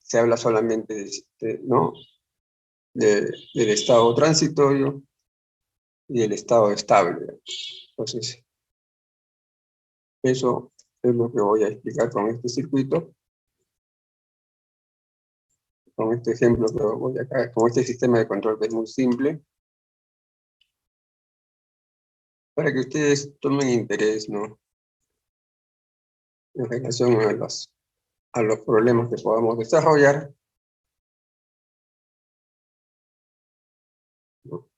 se habla solamente ¿no? del estado transitorio y del estado estable. Entonces, eso es lo que voy a explicar con este circuito, con este ejemplo que voy acá, con este sistema de control que es muy simple, para que ustedes tomen interés, ¿no? En relación a los problemas que podamos desarrollar, ¿no?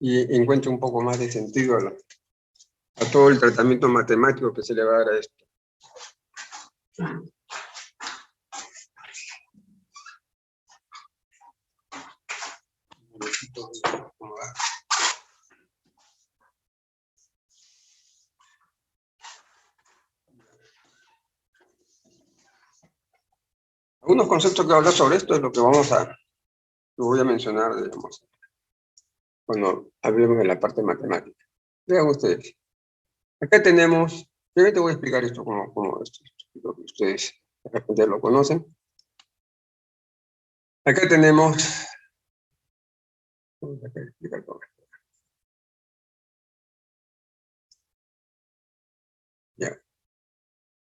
Y encuentre un poco más de sentido a todo el tratamiento matemático que se le va a dar a esto. Algunos conceptos que hablar sobre esto es lo que voy a mencionar, digamos, cuando hablemos de la parte matemática. Vean ustedes. Acá tenemos, primero te voy a explicar esto como esto, lo que ustedes de repente lo conocen. Acá tenemos, vamos a explicar todo esto. Ya.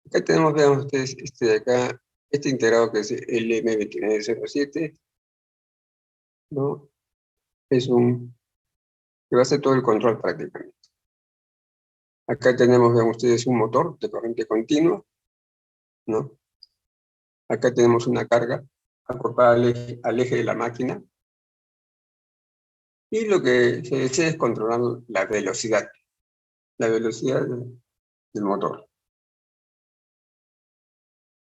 Acá tenemos, vean ustedes, de acá, este integrado que es el M2907, ¿no? Es que va a hacer todo el control prácticamente. Acá tenemos, vean ustedes, un motor de corriente continua, ¿no? Acá tenemos una carga acoplada al eje de la máquina. Y lo que se desea es controlar la velocidad del motor.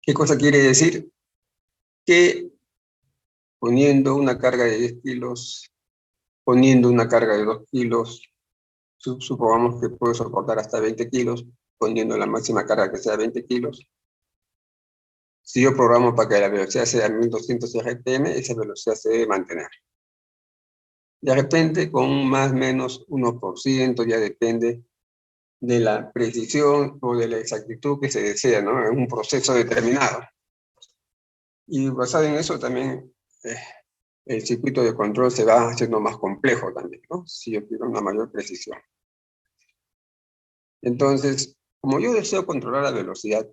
¿Qué cosa quiere decir? Que poniendo una carga de 10 kilos, poniendo una carga de 2 kilos, supongamos que puede soportar hasta 20 kilos, poniendo la máxima carga que sea 20 kilos. Si yo programo para que la velocidad sea 1200 RPM, esa velocidad se debe mantener. De repente, con más o menos 1%, ya depende de la precisión o de la exactitud que se desea, ¿no? En un proceso determinado. Y basado en eso también el circuito de control se va haciendo más complejo también, ¿no? Si yo quiero una mayor precisión. Entonces, como yo deseo controlar la velocidad,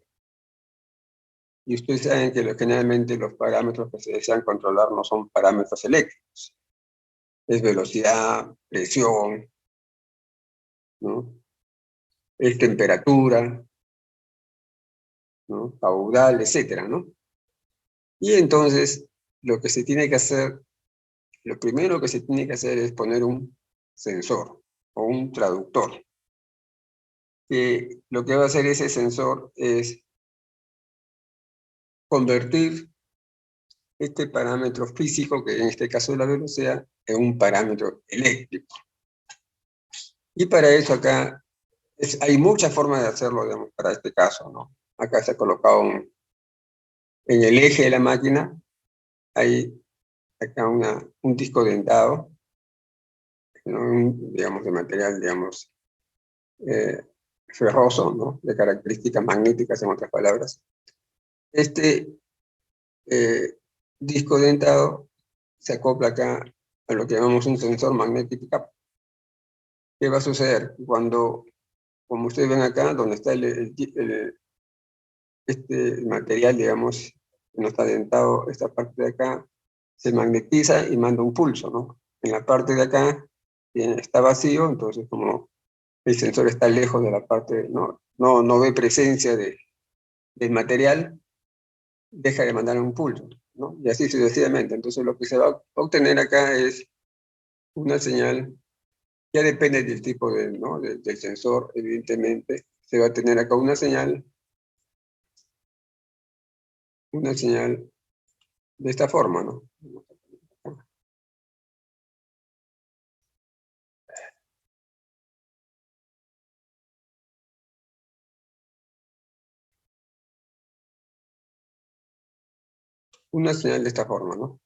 y ustedes saben que generalmente los parámetros que se desean controlar no son parámetros eléctricos, es velocidad, presión, ¿no? Es temperatura, ¿no? Caudal, etcétera, ¿no? Y entonces, lo que se tiene que hacer, lo primero que se tiene que hacer es poner un sensor o un traductor. Que lo que va a hacer ese sensor es convertir este parámetro físico, que en este caso es la velocidad, en un parámetro eléctrico. Y para eso acá hay muchas formas de hacerlo, digamos, para este caso, ¿no? Acá se ha colocado en el eje de la máquina, hay acá un disco dentado, ¿no? Digamos, de material, digamos, ferroso, ¿no? De características magnéticas, en otras palabras. Este disco dentado se acopla acá a lo que llamamos un sensor magnético. ¿Qué va a suceder? Cuando, como ustedes ven acá, donde está este material, digamos, que no está dentado, esta parte de acá, se magnetiza y manda un pulso, ¿no? En la parte de acá está vacío, entonces como el sensor está lejos de la parte, no ve presencia del material, deja de mandar un pulso, ¿no? Y así sucesivamente. Entonces lo que se va a obtener acá es una señal, ya depende del tipo ¿no? del sensor, evidentemente, se va a tener acá una señal de esta forma, ¿no? Una señal de esta forma, ¿no?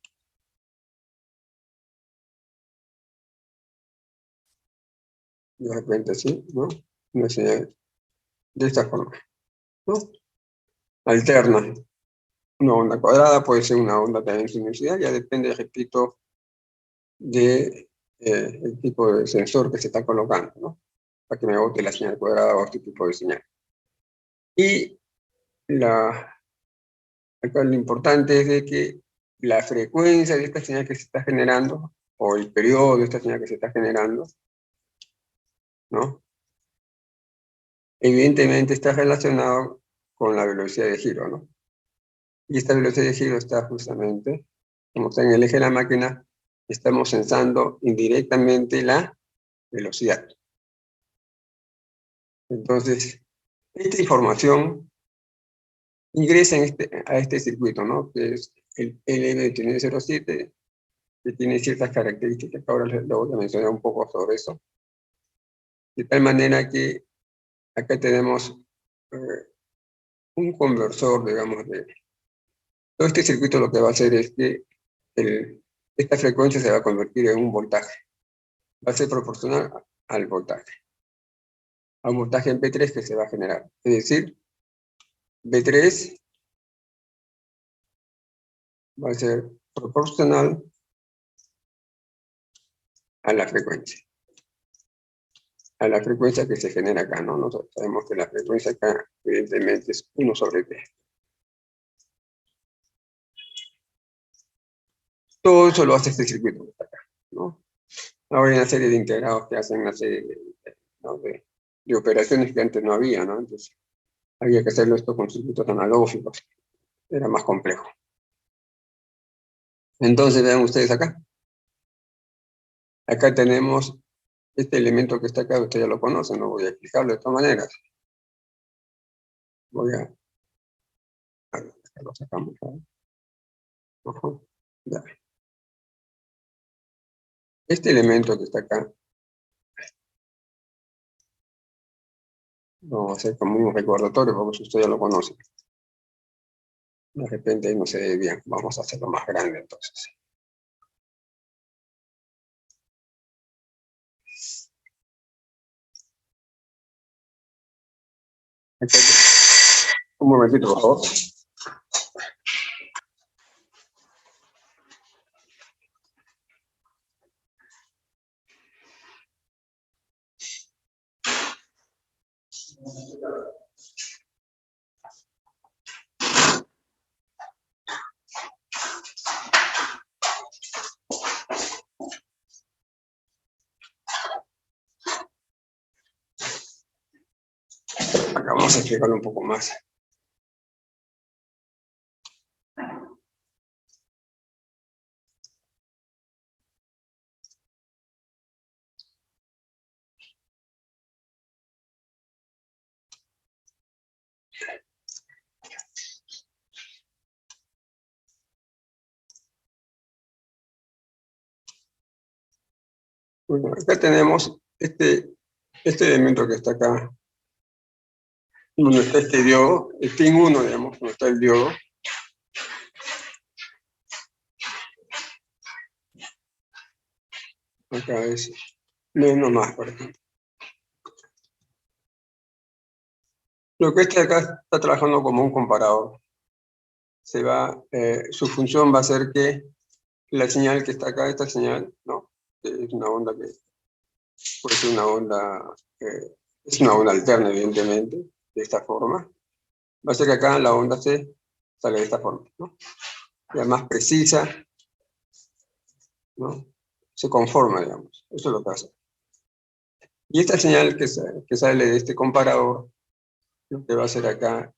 De repente así, ¿no? Una señal de esta forma. ¿no? Alterna. Una onda cuadrada puede ser una onda también sinusoidal, ya depende, repito, de el tipo de sensor que se está colocando, ¿no? Para que me bote la señal cuadrada o este tipo de señal. Y acá lo importante es de que la frecuencia de esta señal que se está generando, o el periodo de esta señal que se está generando, ¿no? Evidentemente está relacionado con la velocidad de giro, ¿no? Y esta velocidad de giro está justamente, como está en el eje de la máquina, estamos sensando indirectamente la velocidad. Entonces, esta información ingresa a este circuito, ¿no? Que es el LM2907, que tiene ciertas características que ahora les voy a mencionar un poco sobre eso. De tal manera que acá tenemos un conversor, digamos, de todo este circuito. Lo que va a hacer es que esta frecuencia se va a convertir en un voltaje. Va a ser proporcional al voltaje, a un voltaje en P3 que se va a generar. Es decir, B3 va a ser proporcional a la frecuencia. A la frecuencia que se genera acá, ¿no? Nosotros sabemos que la frecuencia acá, evidentemente, es 1 sobre T. Todo eso lo hace este circuito que está acá, ¿no? Ahora hay una serie de integrados que hacen una serie ¿no? de operaciones que antes no había, ¿no? Entonces, había que hacerlo esto con circuitos analógicos. Era más complejo. Entonces, vean ustedes acá. Acá tenemos este elemento que está acá, ustedes ya lo conocen, no voy a explicarlo de todas maneras. Voy a lo sacamos. Ya. Este elemento que está acá, vamos a hacer como un recordatorio, porque ustedes ya lo conocen. De repente no se ve bien, vamos a hacerlo más grande entonces. Un momentito, por favor. Acá vamos a explicarlo un poco más. Bueno, acá tenemos este elemento que está acá, donde está este diodo, el pin 1, digamos, donde está el diodo. Acá es menos más, por ejemplo. Lo que este acá está trabajando como un comparador. Su función va a ser que la señal que está acá, esta señal, ¿no? Que es una onda que puede ser una onda, es una onda alterna, evidentemente, de esta forma. Va a ser que acá la onda se sale de esta forma, ¿no? Ya más precisa, ¿no? Se conforma, digamos. Eso es lo que hace. Y esta señal que sale de este comparador, lo que va a hacer acá,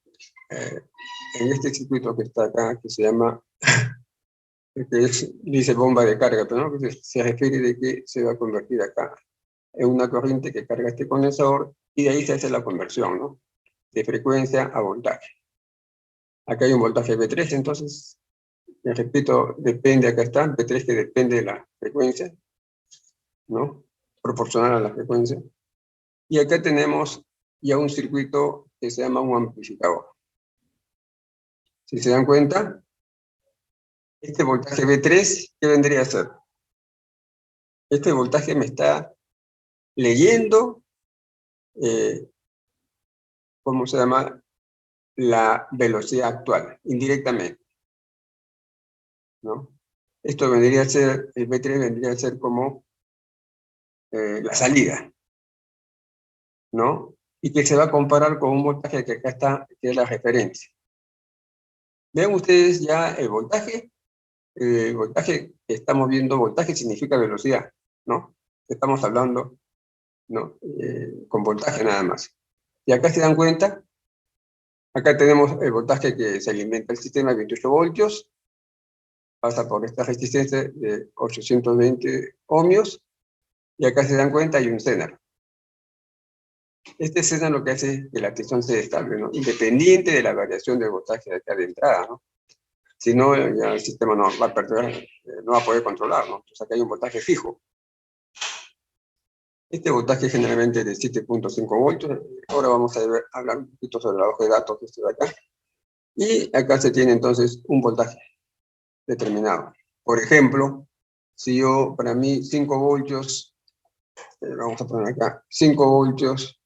en este circuito que está acá, que se llama, dice bomba de carga, pero no, que se refiere de que se va a convertir acá en una corriente que carga este condensador, y de ahí se hace la conversión, ¿no? De frecuencia a voltaje. Acá hay un voltaje V3, entonces, repito, depende, acá está, V3 que depende de la frecuencia, ¿no? Proporcional a la frecuencia. Y acá tenemos ya un circuito que se llama un amplificador. Si se dan cuenta, este voltaje V3, ¿qué vendría a ser? Este voltaje me está leyendo, ¿cómo se llama? la velocidad actual, indirectamente, ¿no? Esto vendría a ser, el V3 vendría a ser como la salida, ¿no? Y que se va a comparar con un voltaje que acá está, que es la referencia. Vean ustedes ya el voltaje que estamos viendo, voltaje significa velocidad, ¿no? Estamos hablando, ¿no? Con voltaje nada más. Y acá se dan cuenta, acá tenemos el voltaje que se alimenta el sistema, 28 voltios, pasa por esta resistencia de 820 ohmios, y acá se dan cuenta hay un Zener. Este Zener lo que hace es que la tensión sea estable, ¿no? Independiente de la variación del voltaje de acá de entrada, ¿no? Si no, ya el sistema no va a perder, no va a poder controlar, ¿no? Entonces acá hay un voltaje fijo. Este voltaje generalmente es de 7.5 voltios. Ahora vamos a hablar un poquito sobre la hoja de datos que está de acá. Y acá se tiene entonces un voltaje determinado. Por ejemplo, si yo, para mí, 5 voltios, vamos a poner acá, 5 voltios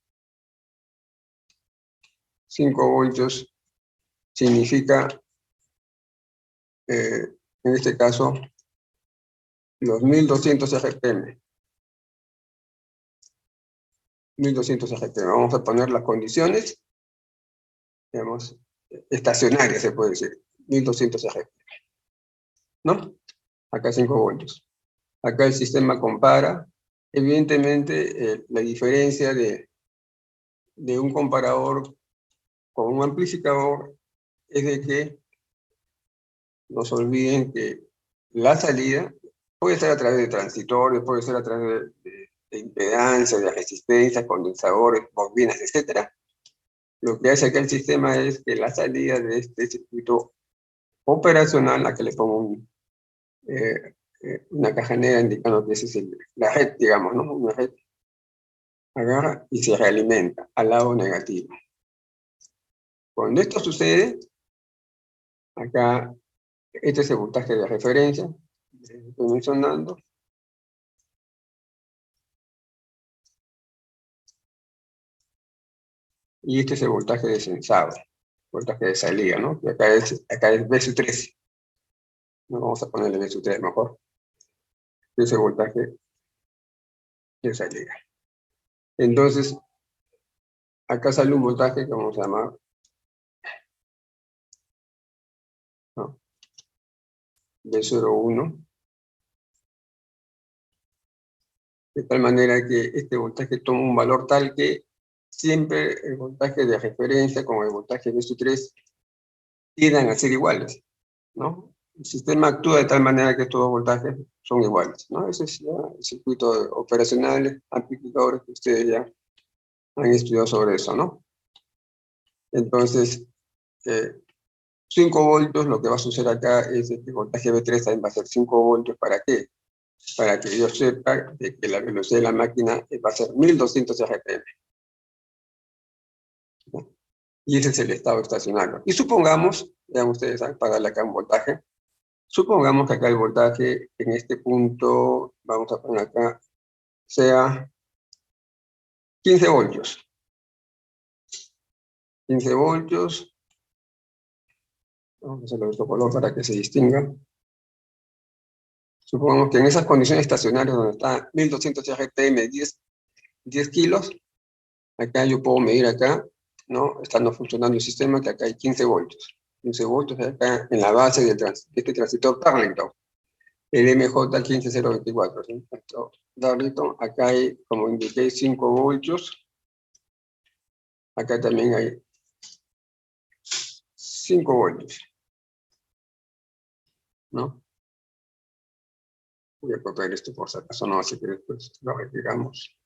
significa, en este caso, los 1200 RPM. 1200 RPM. Vamos a poner las condiciones, digamos, estacionarias, se puede decir. 1200 RPM. ¿No? Acá 5 voltios. Acá el sistema compara. Evidentemente, la diferencia de un comparador con un amplificador es de que no se olviden que la salida puede ser a través de transitores, puede ser a través de impedancia, de resistencia, condensadores, bobinas, etc. Lo que hace acá el sistema es que la salida de este circuito operacional, a que le pongo una caja negra indicando que esa es la red, digamos, ¿no? Una red agarra y se realimenta al lado negativo. Cuando esto sucede, acá, este es el voltaje de referencia, estoy mencionando. Y este es el voltaje de sensado, voltaje de salida, ¿no? Y acá es B13. No vamos a ponerle B13 mejor. Este es el voltaje de salida. Entonces, acá sale un voltaje que vamos a llamar, ¿no? B01. De tal manera que este voltaje toma un valor tal que siempre el voltaje de referencia con el voltaje B3 tiendan a ser iguales, ¿no? El sistema actúa de tal manera que estos dos voltajes son iguales, ¿no? Ese es ya el circuito operacional, amplificadores que ustedes ya han estudiado sobre eso, ¿no? Entonces, 5 voltios, lo que va a suceder acá es que el voltaje B3 también va a ser 5 voltios. ¿Para qué? Para que yo sepa de que la velocidad de la máquina va a ser 1200 RPM. ¿No? Y ese es el estado estacionario. Y supongamos, vean ustedes, para darle acá un voltaje, supongamos que acá el voltaje en este punto, vamos a poner acá, sea 15 voltios. 15 voltios. Vamos a hacerlo de otro color para que se distinga. Supongamos que en esas condiciones estacionarias donde está 1200 RPM, 10 kilos, acá yo puedo medir acá, ¿no? Estando funcionando el sistema, que acá hay 15 voltios. 15 voltios acá en la base de este transistor Darlington. El MJ15024, ¿sí? Darlington, acá hay, como indiqué, 5 voltios. Acá también hay 5 voltios, ¿no? Voy a copiar esto por si acaso no, así que después lo retiramos.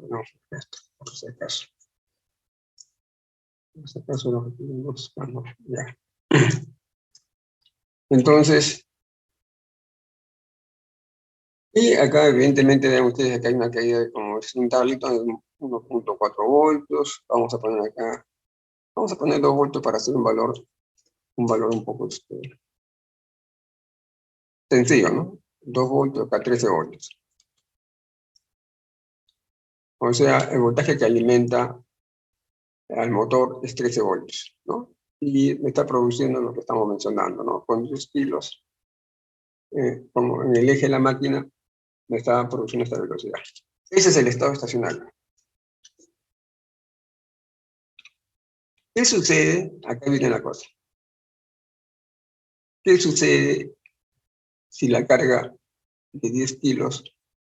No, esto, por si acaso. Por si acaso lo retiramos. Bueno, ya. Entonces, y acá evidentemente ven ustedes que hay una caída de como es un tablito de 1.4 voltios. Vamos a poner acá, vamos a poner 2 voltios para hacer un valor un poco sencillo, ¿no? 2 voltios, acá 13 voltios. O sea, el voltaje que alimenta al motor es 13 voltios, ¿no? Y me está produciendo lo que estamos mencionando, ¿no? Con 10 kilos, como en el eje de la máquina, me está produciendo esta velocidad. Ese es el estado estacionario. ¿Qué sucede? Acá viene la cosa. ¿Qué sucede si la carga de 10 kilos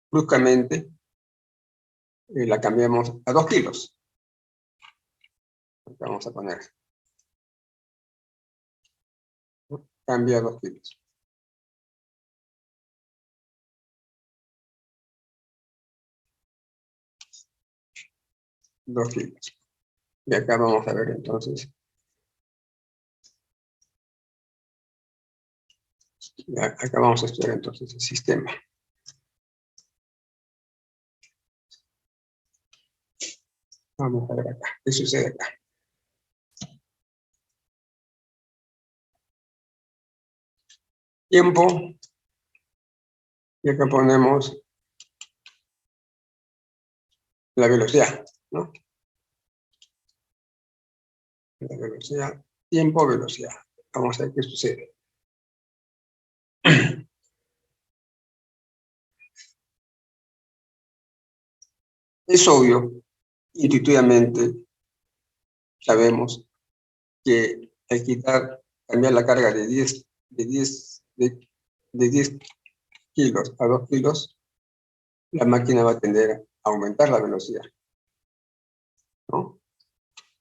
bruscamente la cambiamos a 2 kilos? Acá vamos a poner. Cambia a 2 kilos. 2 kilos. Y acá vamos a ver entonces. Acá vamos a estudiar entonces el sistema. Vamos a ver acá. ¿Qué sucede acá? Tiempo. Y acá ponemos la velocidad, ¿no? La velocidad. Tiempo, velocidad. Vamos a ver qué sucede. Es obvio, intuitivamente, sabemos que al cambiar la carga de 10 kilos a 2 kilos, la máquina va a tender a aumentar la velocidad, ¿no?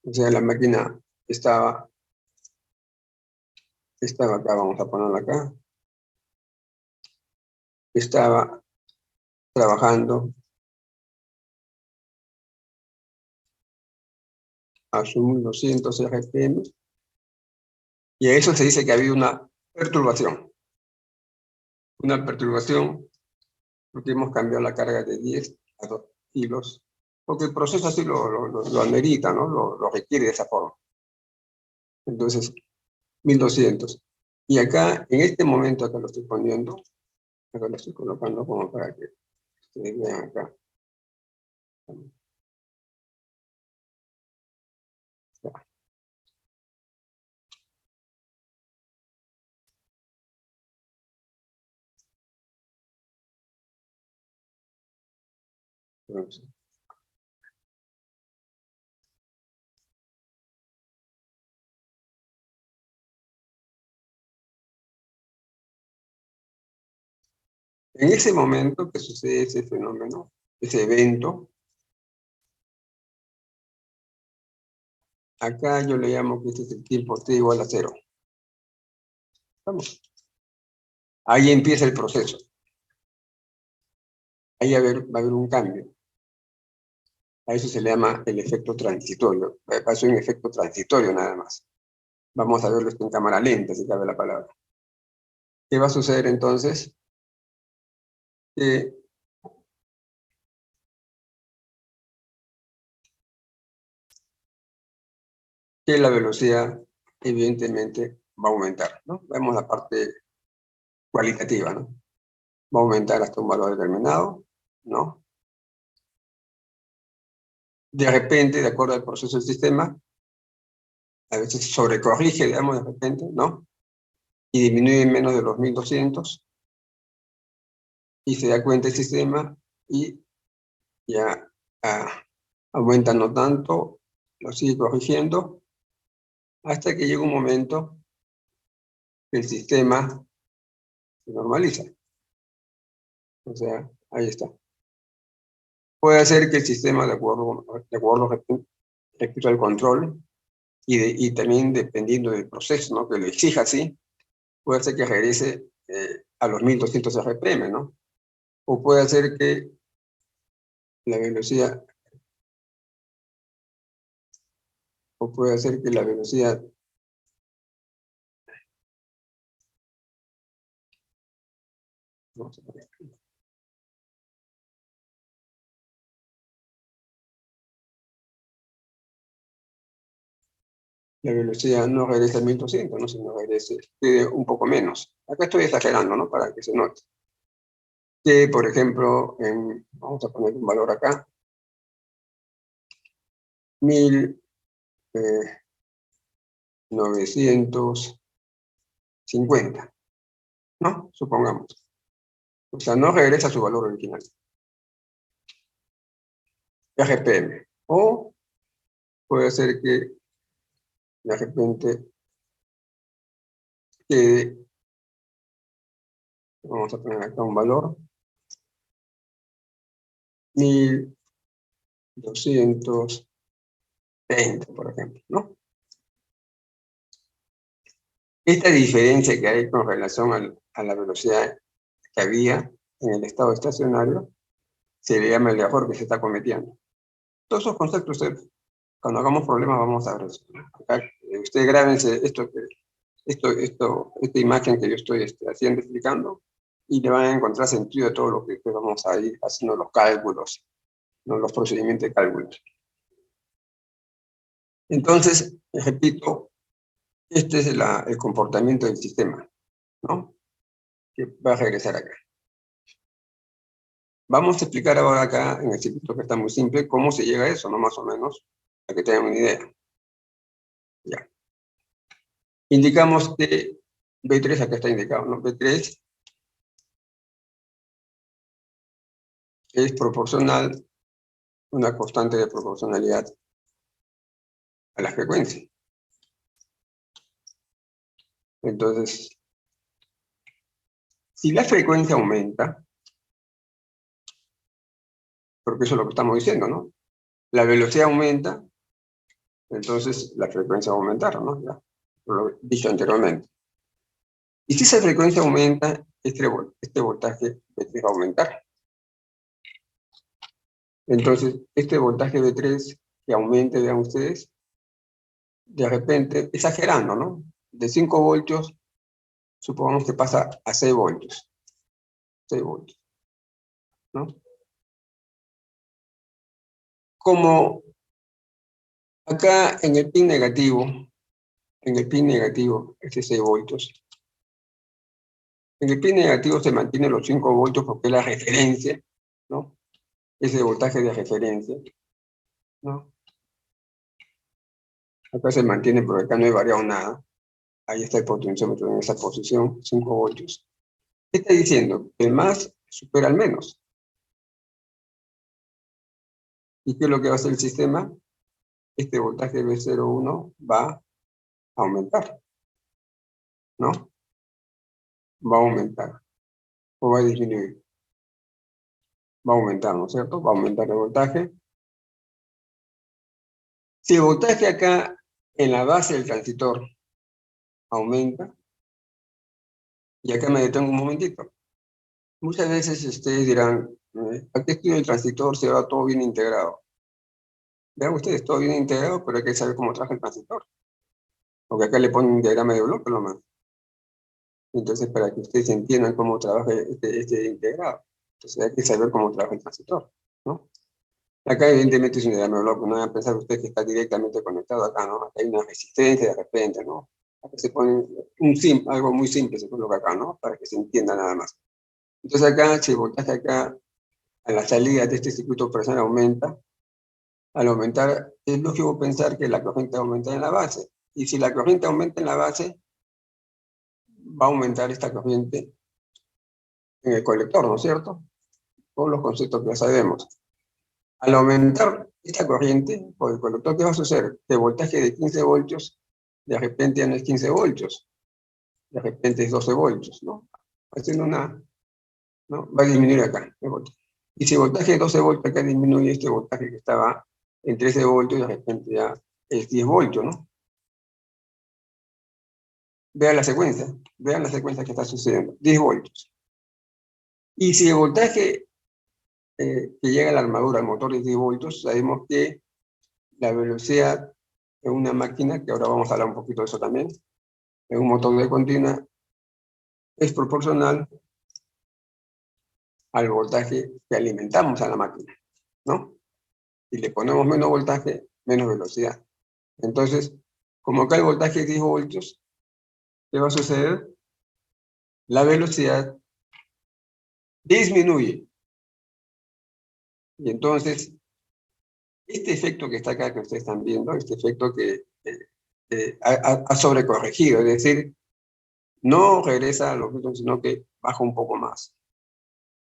O sea, la máquina estaba acá, vamos a ponerla acá, estaba trabajando a sus 1200 RPM, y a eso se dice que ha habido una perturbación porque hemos cambiado la carga de 10 a 2 kilos, porque el proceso así lo amerita, ¿no? Lo requiere de esa forma. Entonces, 1200. Y acá, en este momento, acá lo estoy poniendo, acá lo estoy colocando como para que ustedes vean acá. Entonces, en ese momento que sucede ese fenómeno, ese evento, acá yo le llamo que este es el tiempo t igual a 0. ¿Vamos? Ahí empieza el proceso. Ahí va a haber un cambio. A eso se le llama el efecto transitorio. Pasó un efecto transitorio nada más. Vamos a verlo esto en cámara lenta, si cabe la palabra. ¿Qué va a suceder entonces? Que la velocidad evidentemente va a aumentar, ¿no? Vemos la parte cualitativa, ¿no? Va a aumentar hasta un valor determinado, ¿no? De repente, de acuerdo al proceso del sistema, a veces sobrecorrige, digamos, de repente, ¿no? Y disminuye menos de los 1200, y se da cuenta el sistema y ya aumenta no tanto, lo sigue corrigiendo, hasta que llega un momento que el sistema se normaliza. O sea, ahí está. Puede ser que el sistema, de acuerdo respecto al control, y también dependiendo del proceso, ¿no? Que lo exija así, puede ser que regrese a los 1200 RPM, ¿no? O puede ser que la velocidad, vamos a poner aquí, la velocidad no regrese a 1200, ¿no? Sino regrese un poco menos. Acá estoy exagerando, ¿no? Para que se note. que, por ejemplo, vamos a poner un valor acá, 1950, ¿no? Supongamos. O sea, no regresa a su valor original. RPM. O puede ser que de repente quede, vamos a poner acá un valor, 1220, por ejemplo, ¿no? Esta diferencia que hay con relación a la velocidad que había en el estado estacionario se le llama el error que se está cometiendo. Todos esos conceptos, cuando hagamos problemas vamos a ver eso. Acá, ustedes grábense esta imagen que yo estoy haciendo, explicando, y le van a encontrar sentido a todo lo que vamos a ir haciendo los cálculos, ¿no? Los procedimientos de cálculos. Entonces, repito, este es el comportamiento del sistema, ¿no? Que va a regresar acá. Vamos a explicar ahora acá, en el circuito que está muy simple, cómo se llega a eso, ¿no? Más o menos, para que tengan una idea. Ya. Indicamos que B3, acá está indicado, ¿no? B3 es proporcional, una constante de proporcionalidad a la frecuencia. Entonces, si la frecuencia aumenta, porque eso es lo que estamos diciendo, ¿no? La velocidad aumenta, entonces la frecuencia va a aumentar, ¿no? Ya lo he dicho anteriormente. Y si esa frecuencia aumenta, este voltaje B3 va a aumentar. Entonces, este voltaje B3 que aumente, vean ustedes, de repente, exagerando, ¿no? De 5 voltios, supongamos que pasa a 6 voltios. 6 voltios, ¿no? Como acá en el pin negativo, este 6 voltios, en el pin negativo se mantiene los 5 voltios porque es la referencia, ¿no? Ese voltaje de referencia, ¿no? Acá se mantiene porque acá no he variado nada. Ahí está el potenciómetro en esa posición, 5 voltios. ¿Qué está diciendo? Que el más supera al menos. ¿Y qué es lo que va a hacer el sistema? Este voltaje B01 va a aumentar, ¿no? Va a aumentar. O va a disminuir. Va a aumentar, ¿no es cierto? Va a aumentar el voltaje. Si el voltaje acá en la base del transistor aumenta, y acá me detengo un momentito. Muchas veces ustedes dirán, ¿a qué estudio el transistor se va todo bien integrado? Vean ustedes, todo bien integrado, pero hay que saber cómo trabaja el transistor. Porque acá le ponen un diagrama de bloque nomás. Entonces, para que ustedes entiendan cómo trabaja este integrado. Entonces, hay que saber cómo trabaja el transistor, ¿no? Acá, evidentemente, es un diagrama de bloque. No van a pensar ustedes que está directamente conectado acá, ¿no? Acá hay una resistencia de repente, ¿no? Acá se pone algo muy simple, se coloca acá, ¿no? Para que se entienda nada más. Entonces, acá, si el voltaje acá, a la salida de este circuito operacional aumenta, al aumentar, es lógico pensar que la corriente aumenta en la base. Y si la corriente aumenta en la base, va a aumentar esta corriente en el colector, ¿no es cierto? Todos los conceptos que ya sabemos. Al aumentar esta corriente por el colector, ¿qué va a suceder? Que el voltaje de 15 voltios, de repente ya no es 15 voltios, de repente es 12 voltios, ¿no? Haciendo ¿no? Va a disminuir acá el voltaje. Y si el voltaje de 12 voltios acá disminuye, este voltaje que estaba en 13 voltios, de repente ya es 10 voltios, ¿no? Vean la secuencia que está sucediendo, 10 voltios. Y si el voltaje que llega a la armadura, al motor de 10 voltios, sabemos que la velocidad en una máquina, que ahora vamos a hablar un poquito de eso también, en un motor de continua, es proporcional al voltaje que alimentamos a la máquina, ¿no? Si le ponemos menos voltaje, menos velocidad. Entonces, como acá el voltaje es 10 voltios, ¿qué va a suceder? La velocidad disminuye. Y entonces, este efecto que está acá, que ustedes están viendo, este efecto que ha sobrecorregido, es decir, no regresa a lo mismo, sino que baja un poco más.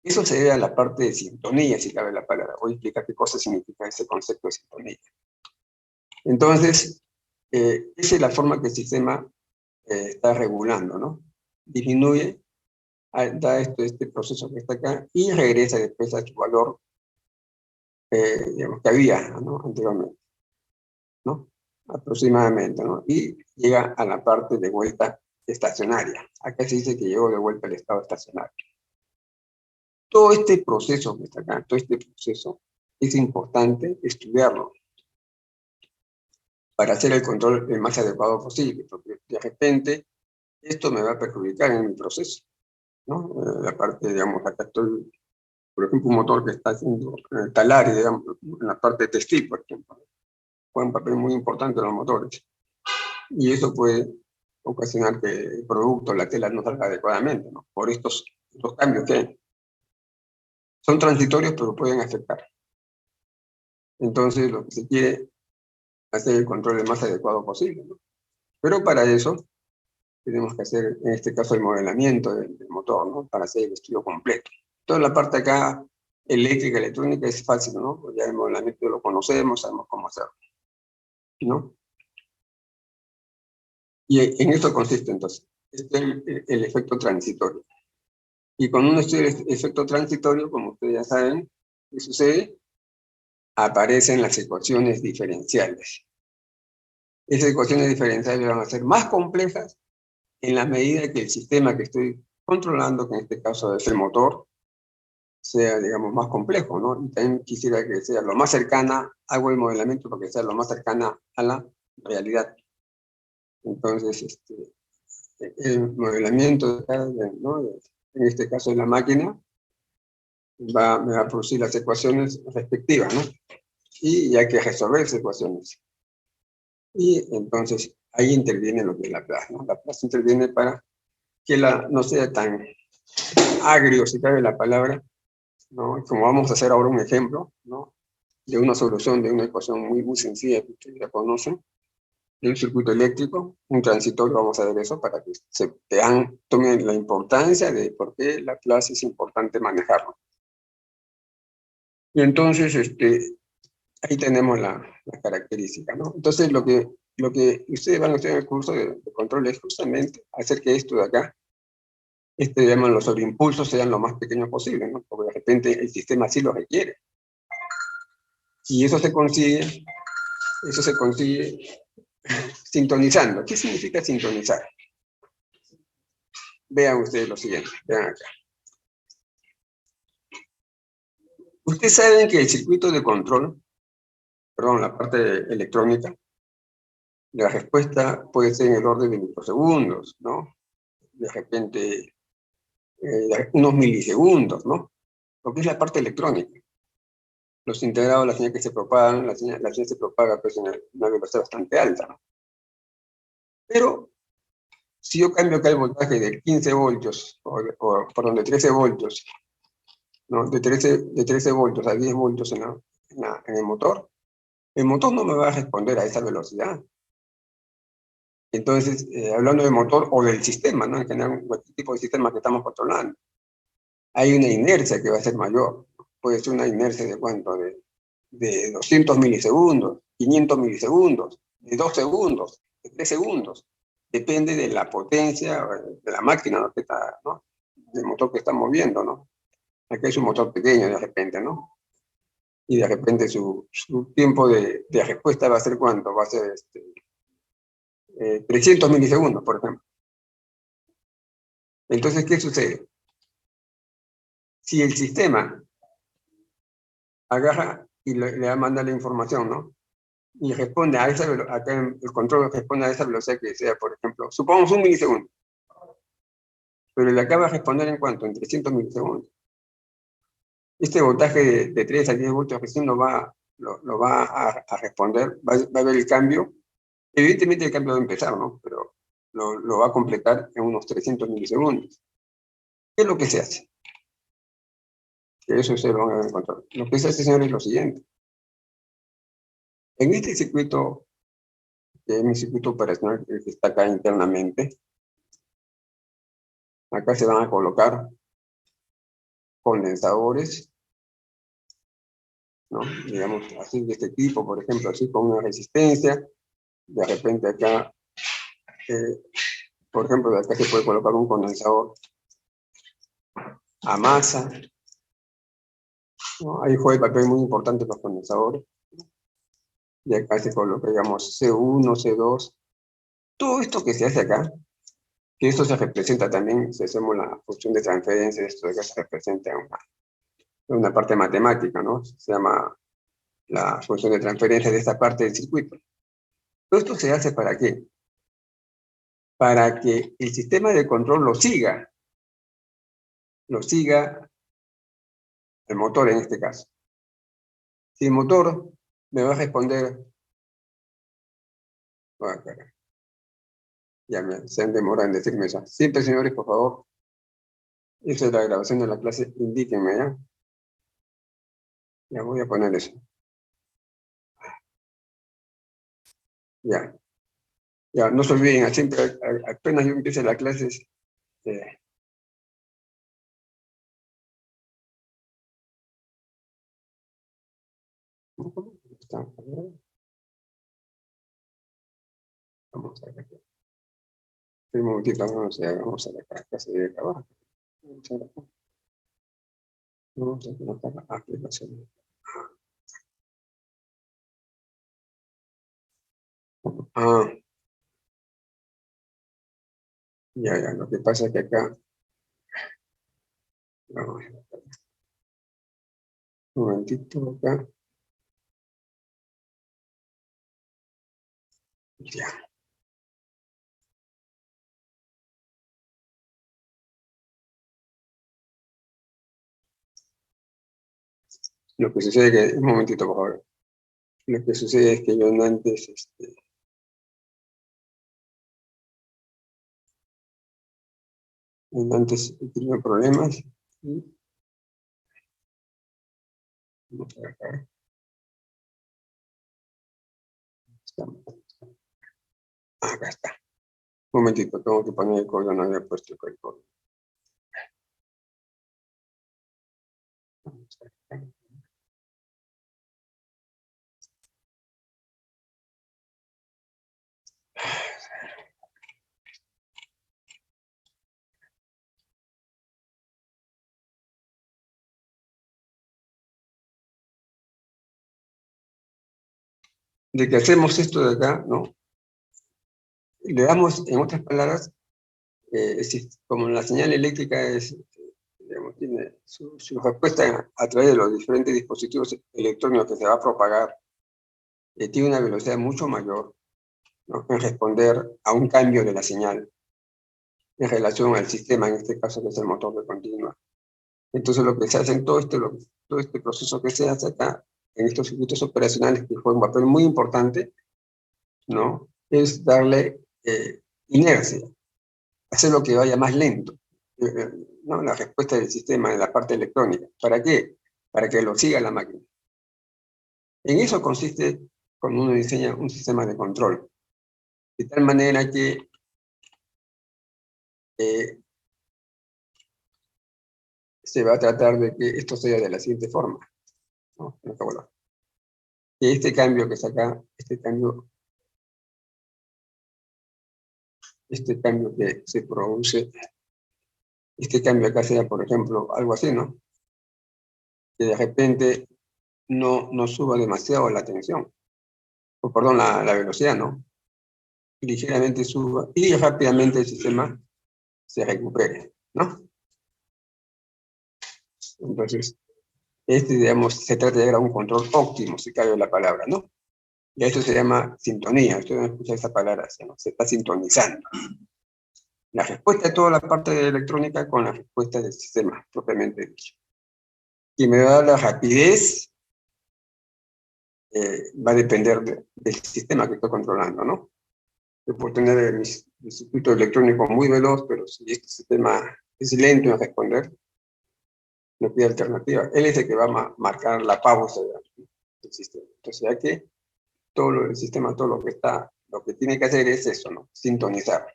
Eso se debe a la parte de sintonía, si cabe la palabra. Voy a explicar qué cosa significa ese concepto de sintonía. Entonces, esa es la forma que el sistema está regulando, ¿no? Disminuye, da este proceso que está acá y regresa después a su valor, digamos, que había, ¿no? Anteriormente, ¿no? Aproximadamente, ¿no? Y llega a la parte de vuelta estacionaria. Acá se dice que llegó de vuelta al estado estacionario. Todo este proceso que está acá, todo este proceso, es importante estudiarlo para hacer el control el más adecuado posible, porque de repente esto me va a perjudicar en mi proceso, ¿no? La parte, digamos, acá estoy, por ejemplo, un motor que está haciendo talares, digamos, en la parte textil, por ejemplo, juega un papel muy importante en los motores, y eso puede ocasionar que el producto, la tela, no salga adecuadamente, ¿no? Por estos cambios que son transitorios, pero pueden afectar. Entonces, lo que se quiere hacer el control el más adecuado posible, ¿no? Pero para eso tenemos que hacer, en este caso, el modelamiento del motor, ¿no? Para hacer el estudio completo. Toda la parte acá, eléctrica, electrónica, es fácil, ¿no? Pues ya el modelamiento lo conocemos, sabemos cómo hacerlo, ¿no? Y en esto consiste, entonces, este es el efecto transitorio. Y con un estudio del efecto transitorio, como ustedes ya saben, ¿qué sucede? Aparecen las ecuaciones diferenciales. Esas ecuaciones diferenciales van a ser más complejas en la medida que el sistema que estoy controlando, que en este caso es el motor, sea, digamos, más complejo, ¿no? Y también quisiera que sea lo más cercana, hago el modelamiento para que sea lo más cercana a la realidad. Entonces, el modelamiento, ¿no? En este caso de la máquina, me va a producir las ecuaciones respectivas, ¿no? Y ya hay que resolver esas ecuaciones. Y entonces ahí interviene lo que es la plaza, ¿no? La plaza interviene para que no sea tan agrio, si cabe la palabra, ¿no? Como vamos a hacer ahora un ejemplo, ¿no? De una solución de una ecuación muy, muy sencilla que ustedes ya conocen, de un circuito eléctrico, un transitorio, vamos a ver eso para que tomen la importancia de por qué la clase es importante manejarlo. Y entonces, ahí tenemos la característica, ¿no? Entonces, lo que ustedes van a hacer en el curso de control es justamente hacer que esto de acá, digamos, los sobreimpulsos sean lo más pequeños posible, ¿no? Porque de repente el sistema así lo requiere. Y eso se consigue sintonizando. ¿Qué significa sintonizar? Vean ustedes lo siguiente, vean acá. Ustedes saben que el circuito de control, perdón, la parte electrónica, la respuesta puede ser en el orden de microsegundos, ¿no? De repente, unos milisegundos, ¿no? Lo que es la parte electrónica. Los integrados, la señal que se propagan, la señal se propaga pues, en una velocidad bastante alta, ¿no? Pero si yo cambio acá el voltaje de 15 voltios, perdón, de 13 voltios, ¿no? De 13 voltios a 10 voltios en el motor no me va a responder a esa velocidad. Entonces, hablando del motor o del sistema, ¿no? En general, cualquier tipo de sistema que estamos controlando, hay una inercia que va a ser mayor. Puede ser una inercia de cuánto, de 200 milisegundos, 500 milisegundos, de 2 segundos, de 3 segundos. Depende de la potencia de la máquina, ¿no? ¿no? Del motor que estamos viendo, ¿no? Aquí es un motor pequeño de repente, ¿no? Y de repente su tiempo de respuesta va a ser ¿cuánto? Va a ser 300 milisegundos, por ejemplo. Entonces, ¿qué sucede? Si el sistema agarra y le manda la información, ¿no? Y responde a esa velocidad, acá el control responde a esa velocidad que sea, por ejemplo, supongamos 1 milisegundo, pero le acaba de responder en cuánto, en 300 milisegundos. Este voltaje de 3 a 10 voltios recién lo va a responder, va a ver el cambio. Evidentemente el cambio va a empezar, ¿no? Pero lo va a completar en unos 300 milisegundos. ¿Qué es lo que se hace? que eso se lo van a encontrar. Lo que dice este señor es lo siguiente. En este circuito, que es mi circuito operacional que está acá internamente, acá se van a colocar condensadores, ¿no? Digamos, así de este tipo, por ejemplo, así con una resistencia. De repente acá, por ejemplo, de acá se puede colocar un condensador a masa, ¿no? Ahí juega el papel muy importante los condensadores. Y acá se coloca, digamos, C1, C2. Todo esto que se hace acá, que esto se representa también, si hacemos la función de transferencia, esto de acá se representa en una parte matemática, ¿no? Se llama la función de transferencia de esta parte del circuito. Todo esto se hace ¿para qué? Para que el sistema de control lo siga el motor en este caso. Si el motor me va a responder, bueno, se han demorado en decirme eso. Siempre, señores, por favor, esa es la grabación de la clase, indíquenme, ¿ya? Ya voy a poner eso. Ya. Ya, no se olviden, siempre, apenas yo empiece la clase, ¿cómo está? Vamos a ver. Un momentito, vamos a la clase de trabajo. Vamos a colocar la aplicación. Ah, ya, lo que pasa es que acá, vamos, un momentito acá, ya. Lo que sucede es que, un momentito por favor, lo que sucede es que yo antes, antes he tenido problemas, y vamos a ver acá, acá está. Un momentito, tengo que poner el código, no había puesto el código. De que hacemos esto de acá, ¿no? Le damos, en otras palabras, como la señal eléctrica es, digamos, tiene su respuesta a través de los diferentes dispositivos electrónicos que se va a propagar, tiene una velocidad mucho mayor, ¿no? En responder a un cambio de la señal en relación al sistema, en este caso que es el motor de continua. Entonces lo que se hace en todo este proceso que se hace acá, en estos circuitos operacionales que juegan un papel muy importante, ¿no? Es darle inercia, hacer lo que vaya más lento, ¿no? La respuesta del sistema en la parte electrónica. ¿Para qué? Para que lo siga la máquina. En eso consiste cuando uno diseña un sistema de control, de tal manera que se va a tratar de que esto sea de la siguiente forma, ¿no? Que este cambio que está acá, este cambio que se produce, este cambio acá sea, por ejemplo, algo así, ¿no? Que de repente no suba demasiado la tensión, o perdón, la velocidad, ¿no? Y ligeramente suba y rápidamente el sistema se recupere, ¿no? Entonces, digamos, se trata de llegar a un control óptimo, si cabe la palabra, ¿no? Y a eso se llama sintonía. Usted no escucha esa palabra, se está sintonizando. La respuesta de toda la parte de electrónica con la respuesta del sistema, propiamente dicho. Y me da la rapidez, va a depender del sistema que estoy controlando, ¿no? Yo puedo tener mi circuito electrónico muy veloz, pero si este sistema es lento en responder, no pide alternativa. Él es el que va a marcar la pausa del sistema. Entonces, ya que el sistema, todo lo que tiene que hacer es eso, ¿no? Sintonizar.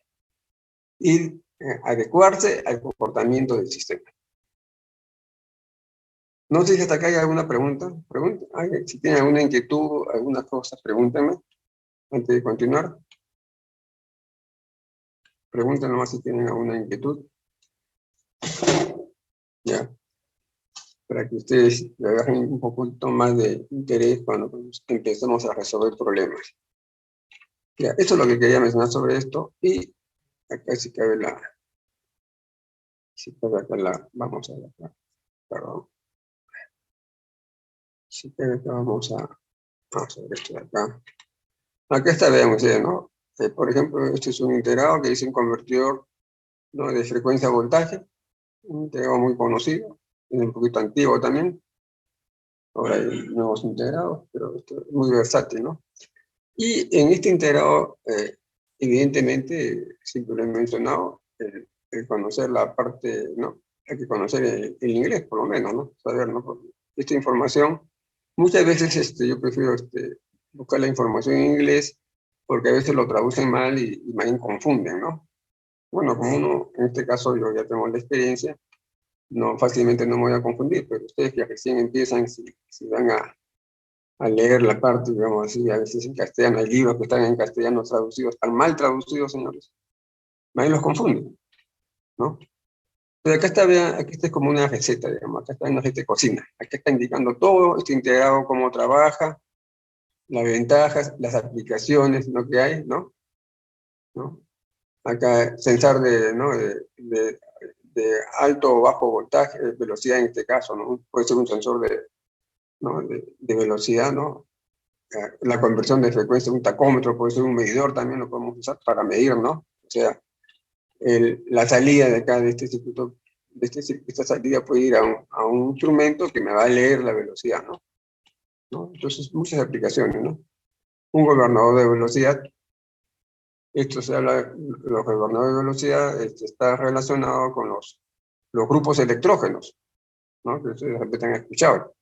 Y adecuarse al comportamiento del sistema. No sé si hasta acá hay alguna pregunta. Si tienen alguna inquietud, alguna cosa, pregúntenme antes de continuar. Pregúntenme más si tienen alguna inquietud. Ya. Para que ustedes le agarren un poquito más de interés cuando empecemos a resolver problemas. Ya, eso es lo que quería mencionar sobre esto. Y acá sí cabe vamos a ver acá, perdón. Sí cabe acá, vamos a ver esto de acá. Acá está, vean ustedes, ¿no? Por ejemplo, este es un integrado que dice un convertidor, ¿no?, de frecuencia a voltaje, un integrado muy conocido, es un poquito antiguo también. Ahora hay nuevos integrados, pero esto es muy versátil, ¿no? Y en este integrado, evidentemente, siempre lo he mencionado, el conocer la parte, ¿no? Hay que conocer el inglés, por lo menos, ¿no? Saber, ¿no? Porque esta información, muchas veces yo prefiero buscar la información en inglés, porque a veces lo traducen mal y más bien confunden, ¿no? Bueno, como uno, en este caso yo ya tengo la experiencia, no fácilmente no me voy a confundir, pero ustedes que recién empiezan, si van a leer la parte, digamos así, a veces en castellano, hay libros que están en castellano traducidos, tan mal traducidos, señores, nadie los confunde, ¿no? Pero acá está, vean, aquí está como una receta, digamos, acá está una receta de cocina, aquí está indicando todo, está integrado cómo trabaja, las ventajas, las aplicaciones, lo que hay, ¿no? Acá sensor ¿no? de alto o bajo voltaje, velocidad en este caso, ¿no? Puede ser un sensor ¿no? de velocidad, ¿no? La conversión de frecuencia, un tacómetro, puede ser un medidor, también lo podemos usar para medir, ¿no? O sea, la salida de acá, de este circuito, esta salida puede ir a un instrumento que me va a leer la velocidad, ¿no? Entonces, muchas aplicaciones, ¿no? Un gobernador de velocidad, esto se habla, los gobernadores de velocidad está relacionado con los grupos electrógenos, ¿no? Que ustedes han escuchado,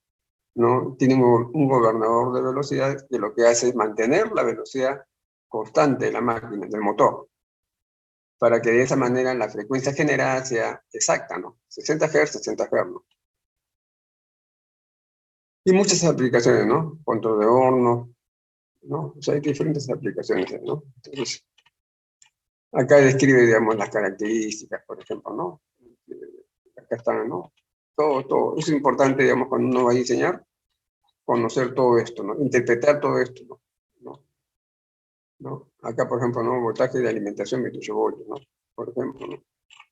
¿no? Tienen un gobernador de velocidad que lo que hace es mantener la velocidad constante de la máquina, del motor, para que de esa manera la frecuencia generada sea exacta, ¿no? 60 Hz, 60 Hz, ¿no? Y muchas aplicaciones, ¿no? Control de horno, ¿no? O sea, hay diferentes aplicaciones, ¿no? Entonces, acá describe, digamos, las características, por ejemplo, ¿no? Acá están, ¿no? Todo. Es importante, digamos, cuando uno va a diseñar, conocer todo esto, ¿no? Interpretar todo esto, ¿no? Acá, por ejemplo, ¿no? Voltaje de alimentación 28 voltios, ¿no? Por ejemplo, ¿no?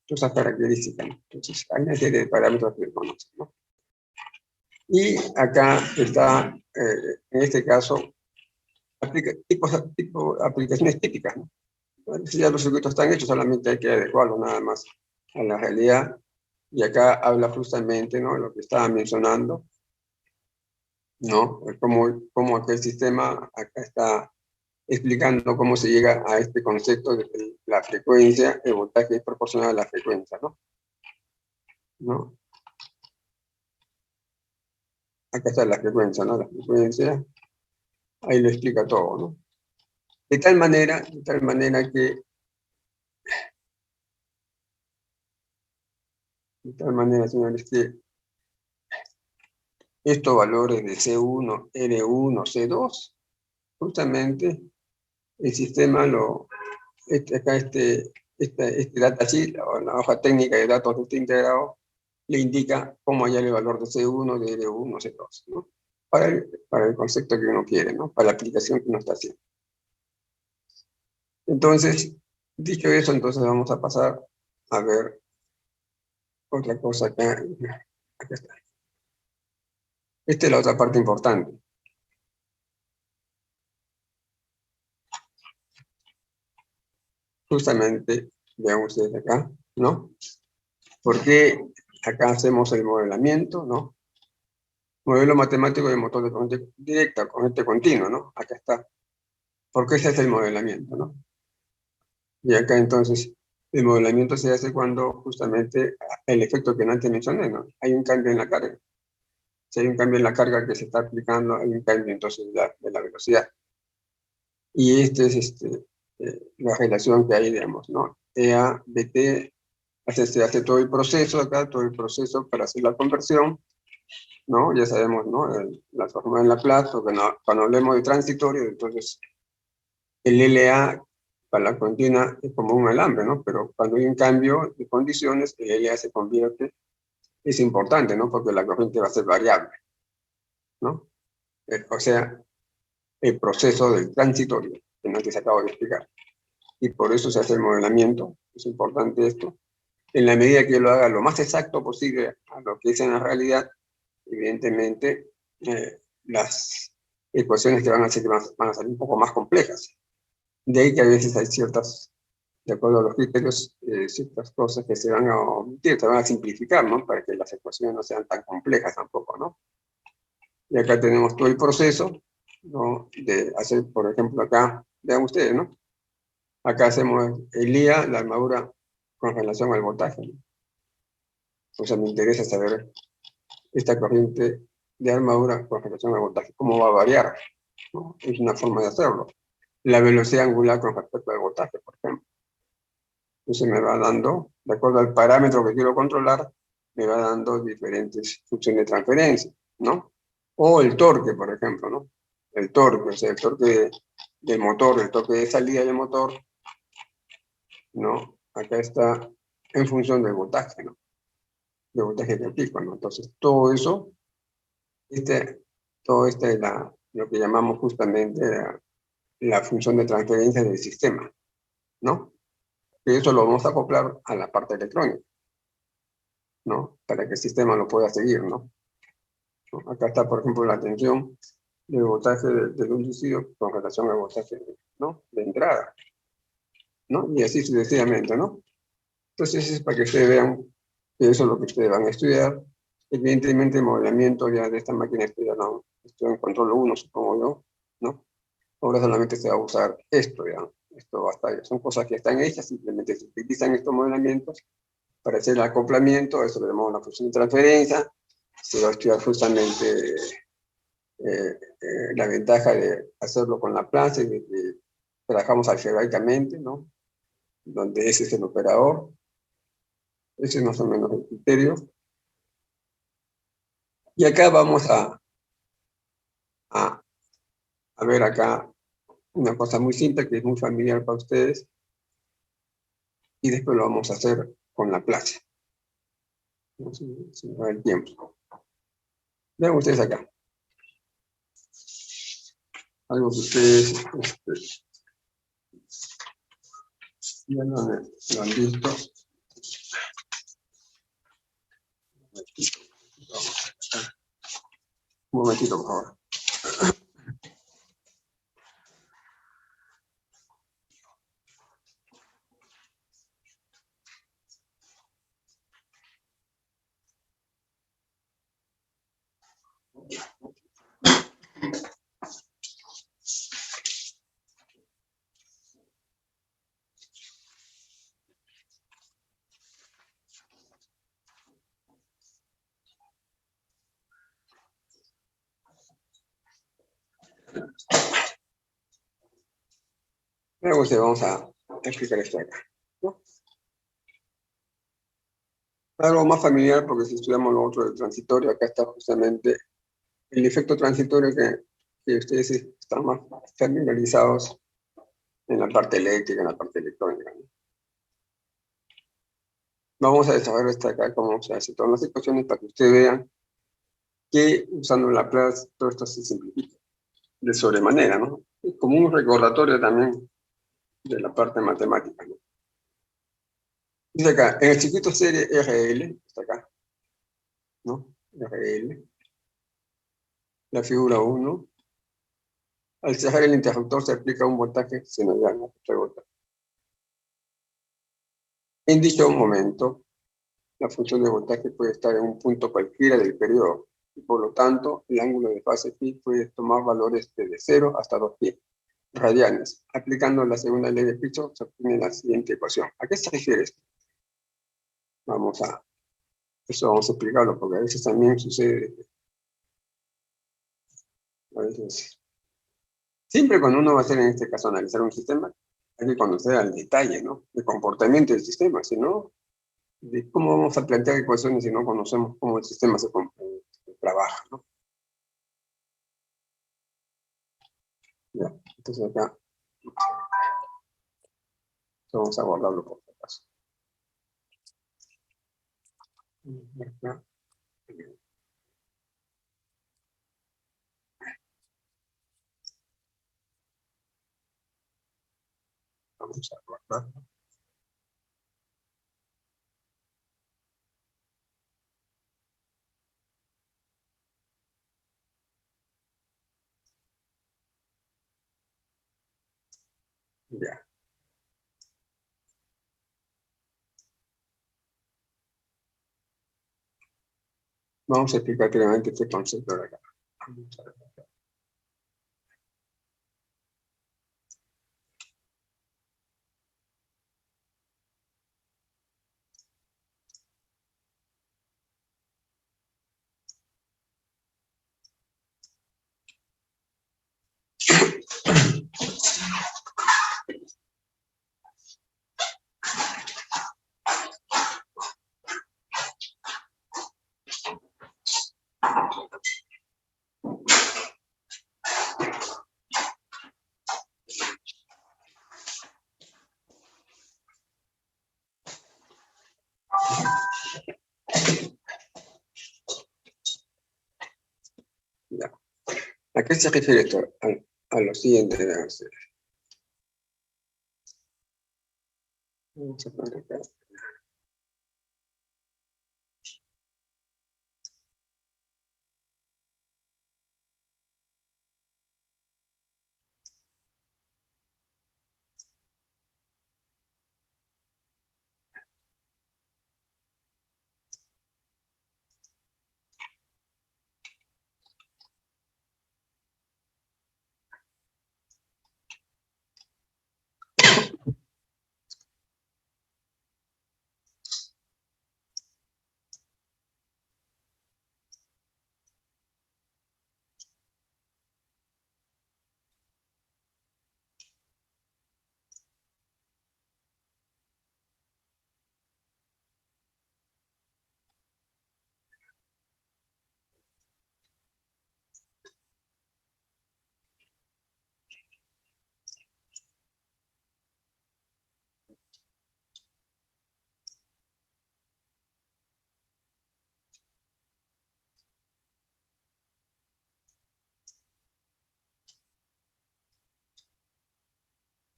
Todas esas características, ¿no? Entonces, hay una serie de parámetros que conocen, ¿no? Y acá está, en este caso, aplicaciones típicas, ¿no? Si ya los circuitos están hechos, solamente hay que adecuarlos nada más a la realidad. Y acá habla justamente, ¿no? Lo que estaba mencionando, ¿no? Cómo aquel sistema acá está explicando cómo se llega a este concepto de que la frecuencia, el voltaje es proporcional a la frecuencia, ¿no? Acá está la frecuencia, ¿no? La frecuencia, ahí lo explica todo, ¿no? De tal manera señores, que estos valores de C1, R1, C2, justamente el sistema acá este datasheet, o la hoja técnica de datos de este integrado, le indica cómo hallar el valor de C1, de R1, C2, ¿no? Para el concepto que uno quiere, ¿no? Para la aplicación que uno está haciendo. Entonces, dicho eso, entonces vamos a pasar a ver otra cosa acá. Acá está. Esta es la otra parte importante. Justamente, vean ustedes acá, ¿no? Porque acá hacemos el modelamiento, ¿no? Modelo matemático de motor de corriente directa, corriente continua, ¿no? Acá está. Porque ese es el modelamiento, ¿no? Y acá entonces El modelamiento se hace cuando justamente el efecto que antes mencioné, ¿no? Hay un cambio en la carga. Si hay un cambio en la carga que se está aplicando, hay un cambio entonces de la velocidad. Y esta es la relación que hay, digamos, ¿no? EA, BT, se hace todo el proceso acá, todo el proceso para hacer la conversión, ¿no? Ya sabemos, ¿no? La forma en Laplace, cuando hablemos de transitorio, entonces el LA para la continua es como un alambre, ¿no? Pero cuando hay un cambio de condiciones, el LA se convierte, es importante, ¿no? Porque la corriente va a ser variable, ¿no? O sea, el proceso del transitorio, que no te acabo de explicar. Y por eso se hace el modelamiento, es importante esto. En la medida que lo haga lo más exacto posible a lo que es en la realidad, evidentemente las ecuaciones que van a hacer que van a salir un poco más complejas. De ahí que a veces hay ciertas, de acuerdo a los criterios, ciertas cosas que se van a omitir, se van a simplificar, ¿no? Para que las ecuaciones no sean tan complejas tampoco, ¿no? Y acá tenemos todo el proceso, ¿no? De hacer, por ejemplo, acá, vean ustedes, ¿no? Acá hacemos el IA, la armadura con relación al voltaje, ¿no? Entonces me interesa saber esta corriente de armadura con relación al voltaje, cómo va a variar, ¿no? Es una forma de hacerlo. La velocidad angular con respecto al voltaje, por ejemplo. Entonces me va dando, de acuerdo al parámetro que quiero controlar, me va dando diferentes funciones de transferencia, ¿no? O el torque, por ejemplo, ¿no? El torque, o sea, el torque del motor, el torque de salida del motor, ¿no? Acá está en función del voltaje, ¿no? Del voltaje que aplico, ¿no? Entonces, todo eso, todo esto es lo que llamamos justamente la función de transferencia del sistema, ¿no? Y eso lo vamos a acoplar a la parte electrónica, ¿no? Para que el sistema lo pueda seguir, ¿no? Acá está, por ejemplo, la tensión del voltaje del inducido con relación al voltaje, ¿no? De entrada, ¿no? Y así sucesivamente, ¿no? Entonces, es para que ustedes vean que eso es lo que ustedes van a estudiar. Evidentemente, el modelamiento ya de esta máquina no, esto en control 1, supongo yo, ¿no? Ahora solamente se va a usar esto, ya. Esto basta, son cosas que están hechas, simplemente se utilizan estos modelamientos para hacer el acoplamiento, eso le llamamos la función de transferencia. Se va a estudiar justamente la ventaja de hacerlo con Laplace, de que trabajamos algebraicamente, ¿no? Donde ese es el operador. Ese es más o menos el criterio. Y acá vamos a, a ver acá una cosa muy simple que es muy familiar para ustedes. Y después lo vamos a hacer con Laplace. ¿No? Si me da el tiempo. Vean ustedes acá. Algo que ustedes ya lo han visto. Un momentito, por favor. Luego vamos a explicar esto acá, ¿no? Algo más familiar, porque si estudiamos lo otro del transitorio, acá está justamente el efecto transitorio que ustedes están más familiarizados en la parte eléctrica, en la parte electrónica, ¿no? Vamos a desarrollar esto acá, cómo se hace todas las ecuaciones para que ustedes vean que usando Laplace todo esto se simplifica de sobremanera, ¿no? Es como un recordatorio también de la parte matemática, ¿no? Dice acá, en el circuito serie RL, está acá, ¿no? RL, la figura 1, al cerrar el interruptor se aplica un voltaje senoidal, ¿no? En dicho momento, la función de voltaje puede estar en un punto cualquiera del periodo, y por lo tanto, el ángulo de fase phi puede tomar valores desde 0 hasta 2π. radianes. Aplicando la segunda ley de Kirchhoff se obtiene la siguiente ecuación. ¿A qué se refiere esto? Eso vamos a explicarlo, porque a veces también sucede. A veces, siempre cuando uno va a hacer, en este caso, analizar un sistema, hay que conocer al detalle, ¿no? El comportamiento del sistema, si no, de cómo vamos a plantear ecuaciones si no conocemos cómo el sistema se trabaja, ¿no? Ya, entonces acá vamos a guardarlo por si acaso. Acá. Vamos a guardarlo. Ya. Vamos a explicar claramente este concepto de acá. Vamos a ver. Ya. ¿A qué se refiere esto? A lo siguiente. Vamos a poner acá.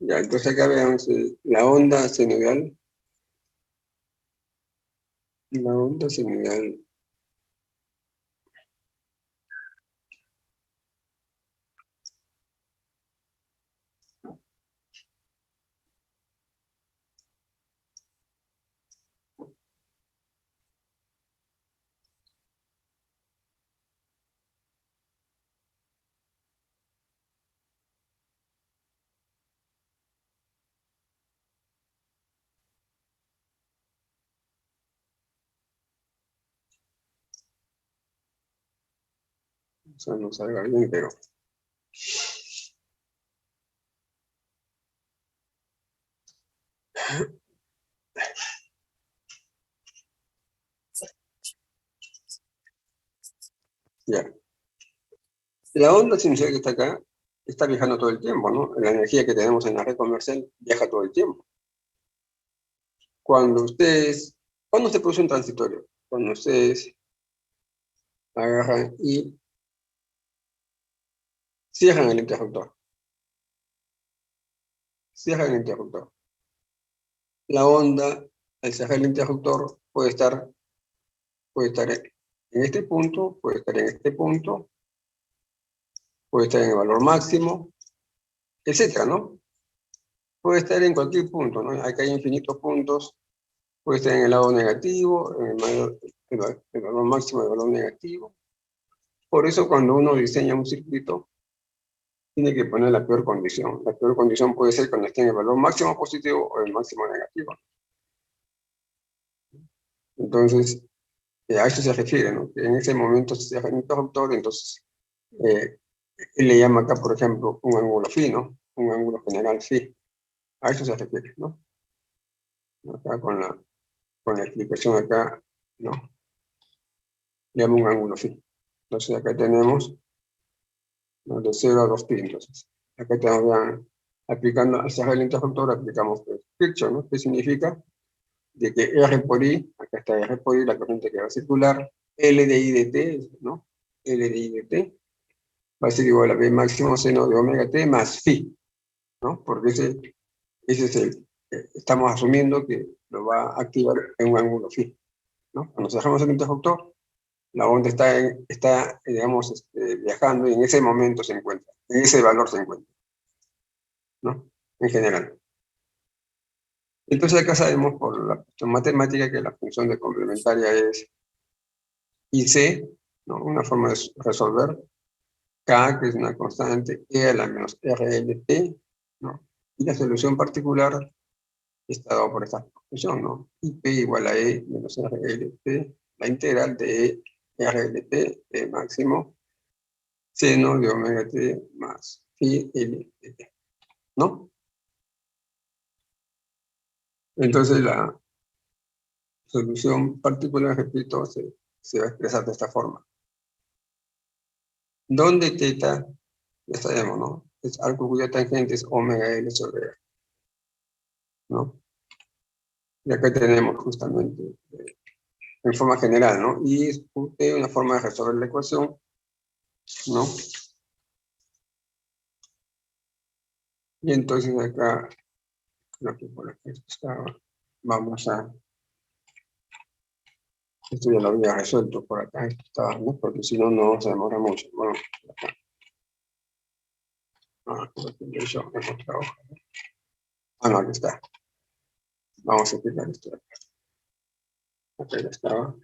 Ya, entonces acá veamos la onda senoidal. La onda senoidal. O sea, no salga bien, pero... Ya. La onda sinusoidal que está acá está viajando todo el tiempo, ¿no? La energía que tenemos en la red comercial viaja todo el tiempo. ¿Cuándo se produce un transitorio? Cuando ustedes agarran y cierran el interruptor. Cierran el interruptor. La onda, al cerrar el interruptor, puede estar en este punto, puede estar en este punto, puede estar en el valor máximo, etcétera, ¿no? Puede estar en cualquier punto, ¿no? Acá hay infinitos puntos, puede estar en el lado negativo, en el valor máximo del valor negativo. Por eso cuando uno diseña un circuito, tiene que poner la peor condición. La peor condición puede ser cuando esté en el valor máximo positivo o el máximo negativo. Entonces, a eso se refiere, ¿no? Que en ese momento se hace un interruptor, entonces él le llama acá, por ejemplo, un ángulo phi, ¿no? Un ángulo general phi. A eso se refiere, ¿no? Acá con la explicación acá, ¿no? Le llama un ángulo phi. Entonces acá tenemos, ¿no?, de 0 a 2pi. Entonces, acá tenemos, aplicando, al cerrar el interruptor, aplicamos Kirchhoff, ¿no? ¿Qué significa? De que R por I, acá está R por I, la corriente que va a circular, L de I de T, ¿no? L de I de T va a ser igual a B máximo seno de omega T más phi, ¿no? Porque ese es estamos asumiendo que lo va a activar en un ángulo phi, ¿no? Cuando cerramos el interruptor, la onda está digamos, viajando y en ese momento se encuentra, en ese valor se encuentra, ¿no? En general. Entonces acá sabemos por la cuestión matemática que la función de complementaria es IC, ¿no? Una forma de resolver K, que es una constante, E a la menos RLT, ¿no? Y la solución particular está dado por esta función, ¿no? IP igual a E menos RLT, la integral de RLT, T máximo, seno de omega T más phi LT, ¿no? Entonces la solución particular, repito, se va a expresar de esta forma. Donde teta, ya sabemos, ¿no? Es algo cuya tangente es omega L sobre R, ¿no? Y acá tenemos justamente, en forma general, ¿no? Y es una forma de resolver la ecuación, ¿no? Y entonces acá, creo que por aquí estaba, vamos a, esto ya lo había resuelto por acá, esto estaba, ¿no? Porque si no, no se demora mucho. Bueno, acá. Creo que yo he encontrado. No, aquí está. Vamos a explicar esto de acá. Acá ya estaba.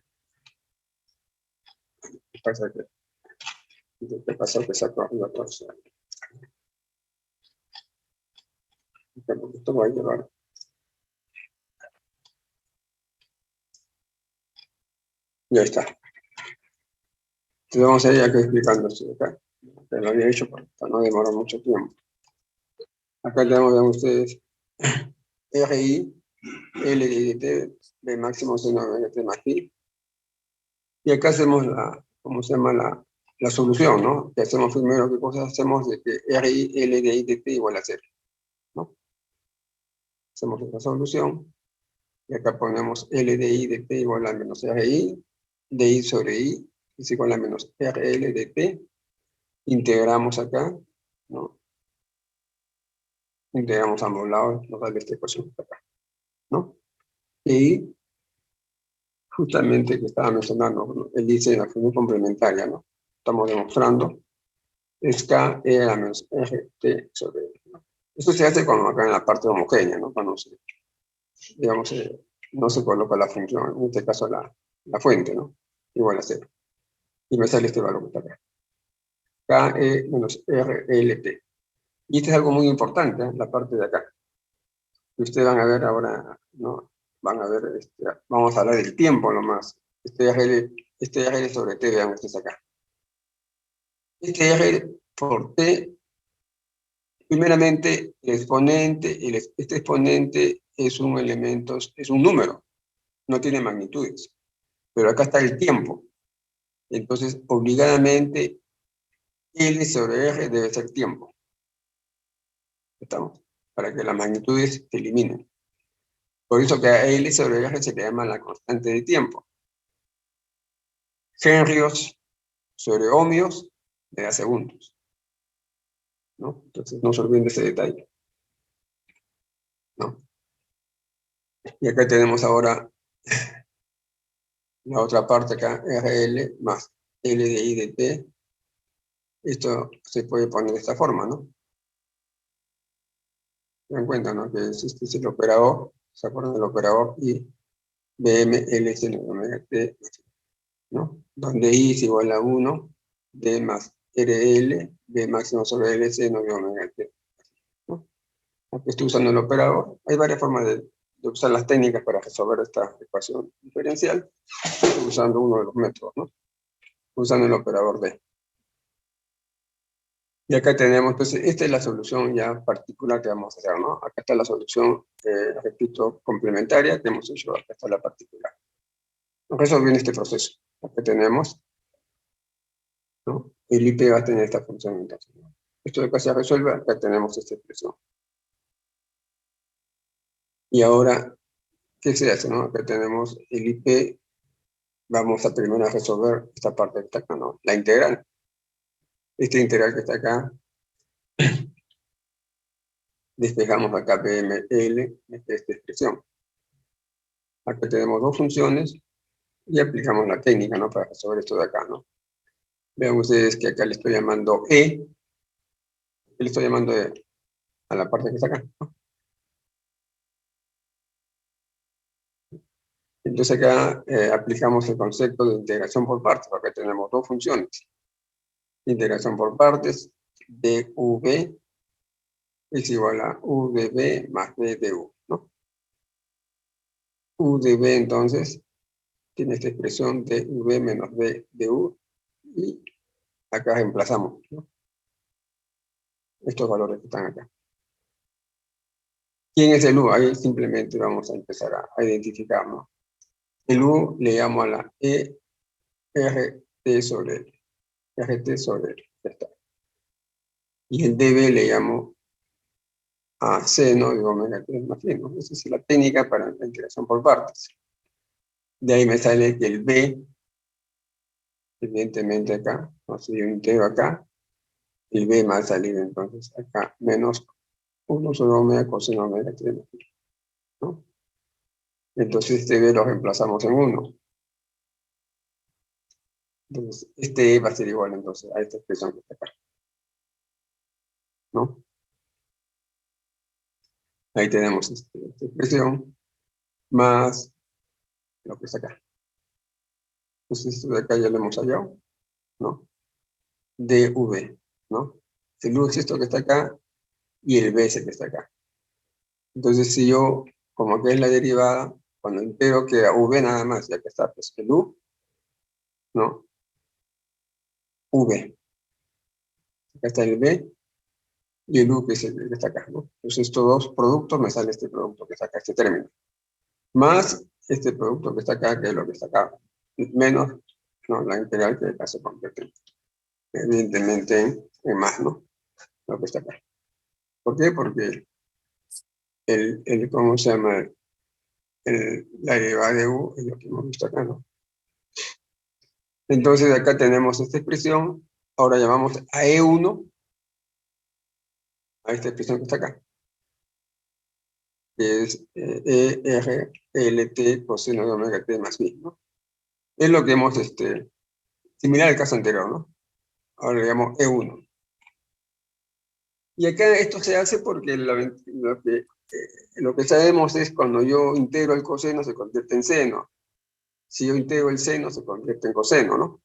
Pasa ¿qué pasó? Que sacó la cosa. Esto va a llevar. Ya está. Entonces vamos a ir aquí explicando esto de acá. Que lo había hecho para no demorar mucho tiempo. Acá tenemos, vean ustedes, RI, L de T, B máximo seno de T más phi. Y acá hacemos ¿cómo se llama? La solución, ¿no? Que hacemos primero, ¿qué cosa hacemos? De que RI, L de I de T igual a 0, ¿no? Hacemos esta solución. Y acá ponemos L de I de T igual a menos RI, de I sobre I, es igual a menos RL de T. Integramos acá, ¿no? Integramos a ambos lados, nos da esta ecuación acá, ¿no? Y justamente que estaba mencionando, ¿no? Él dice la función complementaria, ¿no? Estamos demostrando, es K E a la menos RT sobre I, ¿no? Esto se hace cuando acá en la parte homogénea, ¿no? Cuando se, digamos, no se coloca la función, en este caso la fuente, ¿no? Igual a 0. Y me sale este valor que está acá. KE menos RLT. Y este es algo muy importante, ¿eh? La parte de acá. Que ustedes van a ver ahora, ¿no? Van a ver, vamos a hablar del tiempo nomás. Este RL sobre T, vean ustedes acá. Este R por T, primeramente, el exponente, este exponente es un elemento, es un número, no tiene magnitudes. Pero acá está el tiempo. Entonces, obligadamente, L sobre R debe ser tiempo. ¿Estamos? Para que las magnitudes se eliminen. Por eso que a L sobre R se le llama la constante de tiempo. Henrios sobre ohmios me da segundos, ¿no? Entonces no se olviden de ese detalle, ¿no? Y acá tenemos ahora la otra parte acá, RL más L de I de T. Esto se puede poner de esta forma, ¿no? Se dan cuenta, ¿no? Que este es el operador, ¿se acuerdan del operador? Y BML es el omega T, ¿no? Donde I es igual a 1, D más RL B máximo sobre L seno de omega t, ¿no? Aquí estoy usando el operador. Hay varias formas de usar las técnicas para resolver esta ecuación diferencial, usando uno de los métodos, ¿no? Usando el operador D. Y acá tenemos, entonces, esta es la solución ya particular que vamos a hacer, ¿no? Acá está la solución, repito, complementaria que hemos hecho, acá está la particular. Resolviendo este proceso, acá tenemos, ¿no? El IP va a tener esta función, entonces, ¿no? Esto de acá se resuelve, acá tenemos esta expresión. Y ahora, ¿qué se hace, no? Acá tenemos el IP, vamos a primero a resolver esta parte que está acá, ¿no? La integral. Esta integral que está acá, despejamos acá PML, esta expresión. Acá tenemos dos funciones y aplicamos la técnica, ¿no? Para resolver esto de acá, ¿no? Vean ustedes que acá le estoy llamando E, le estoy llamando a la parte que está acá, ¿no? Entonces acá aplicamos el concepto de integración por partes, porque tenemos dos funciones. Integración por partes, dv es igual a u de b más b de u, ¿no? U de b entonces tiene esta expresión de v menos b de u, y acá reemplazamos, ¿no? Estos valores que están acá. ¿Quién es el u? Ahí simplemente vamos a empezar a identificar, ¿no? El u le llamo a la e rt sobre L, rt sobre L, ya está. Y el db le llamo a seno de omega 3 más i, ¿no? Esa es la técnica para la integración por partes. De ahí me sale que el b, evidentemente acá, no sé, yo integro acá, el b va a salir entonces acá, menos 1 sobre omega coseno omega 3 más i, ¿no? Entonces este b lo reemplazamos en 1. Entonces este e va a ser igual entonces a esta expresión que está acá, ¿no? Ahí tenemos esta expresión más lo que está acá. Entonces esto de acá ya lo hemos hallado, ¿no? dv, ¿no? El u es esto que está acá y el b es el que está acá. Entonces si yo, como que es la derivada, cuando integro queda v nada más, ya que está pues el u, ¿no? v. Acá está el b y el u que es el que está acá, ¿no? Entonces estos dos productos me sale este producto que está acá, este término. Más este producto que está acá, que es lo que está acá. Menos, ¿no? La integral que acá se convierte evidentemente en más, ¿no? Lo que está acá. ¿Por qué? Porque ¿cómo se llama? La derivada de u es lo que hemos visto acá, ¿no? Entonces acá tenemos esta expresión, ahora llamamos a E1, a esta expresión que está acá, que es ERLT coseno de omega t más i, ¿no? Es lo que hemos, similar al caso anterior, ¿no? Ahora le llamo E1. Y acá esto se hace porque lo que sabemos es cuando yo integro el coseno se convierte en seno. Si yo integro el seno se convierte en coseno, ¿no?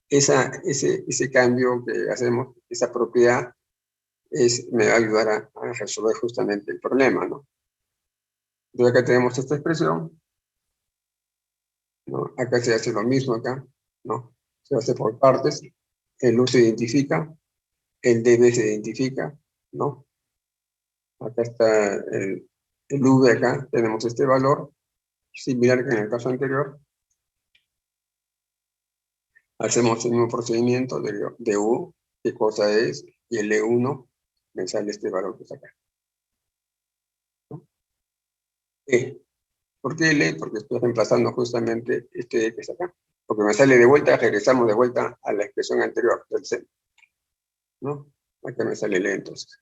Ese cambio que hacemos, esa propiedad, me va a ayudar a resolver justamente el problema, ¿no? Entonces acá tenemos esta expresión, ¿no? Acá se hace lo mismo acá, ¿no? Se hace por partes, el u se identifica, el db se identifica, ¿no? Acá está el v acá, tenemos este valor, similar que en el caso anterior. Hacemos el mismo procedimiento de u, qué cosa es, y el E1 me sale este valor que está acá, ¿no? E. ¿Por qué el E? Porque estoy reemplazando justamente este E que está acá. Porque me sale de vuelta, regresamos de vuelta a la expresión anterior del seno, ¿no? Acá me sale el E entonces.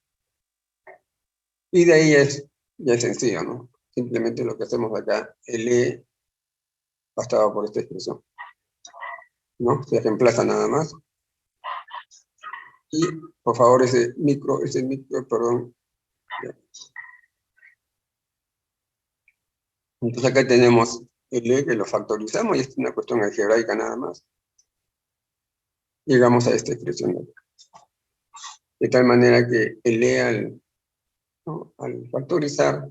Y de ahí ya es sencillo, ¿no? Simplemente lo que hacemos acá, el E bastaba por esta expresión, ¿no? Se reemplaza nada más. Y, por favor, perdón. Entonces acá tenemos el E que lo factorizamos y es una cuestión algebraica nada más. Llegamos a esta expresión de acá. de tal manera que el E al factorizar,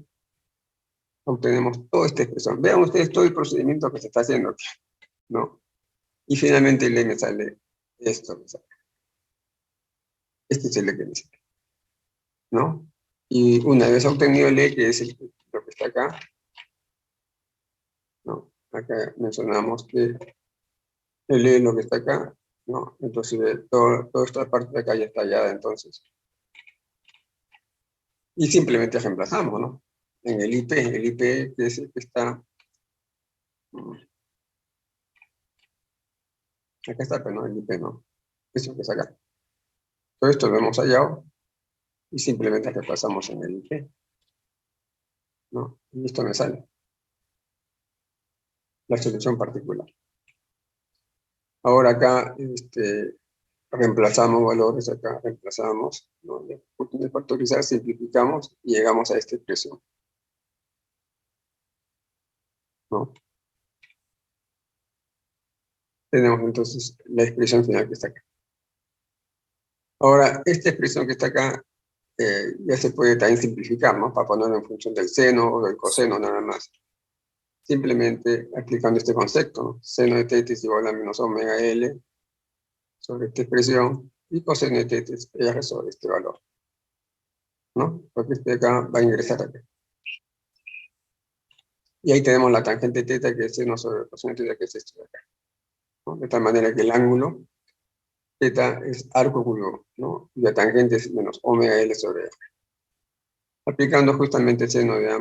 obtenemos toda esta expresión. Vean ustedes todo el procedimiento que se está haciendo aquí, ¿no? Y finalmente el E me sale esto. Este es el E que me sale, ¿no? Y una vez obtenido el E, que es lo que está acá, ¿no? Acá mencionamos que el E es lo que está acá, ¿no? Entonces toda esta parte de acá ya está hallada, entonces. Y simplemente reemplazamos, ¿no? En el IP que es el que está... Acá está, pero no, el IP no. Eso que es acá. Todo esto lo hemos hallado y simplemente repasamos en el IP, ¿no? Y esto me sale. La solución particular. Ahora acá, reemplazamos valores, acá reemplazamos, ¿no? De factorizar, simplificamos y llegamos a esta expresión, ¿no? Tenemos entonces la expresión final que está acá. Ahora, esta expresión que está acá ya se puede también simplificar, ¿no? Para ponerlo en función del seno o del coseno, nada más. Simplemente aplicando este concepto, ¿no? Seno de θ es igual a menos omega L sobre esta expresión y coseno de θ es R sobre este valor, ¿no? Porque este de acá va a ingresar acá. Y ahí tenemos la tangente θ, que es seno sobre coseno de θ, que es esto de acá, ¿no? De tal manera que el ángulo θ es arco cuyo, ¿no? Y la tangente es menos omega L sobre R. Aplicando justamente el seno de A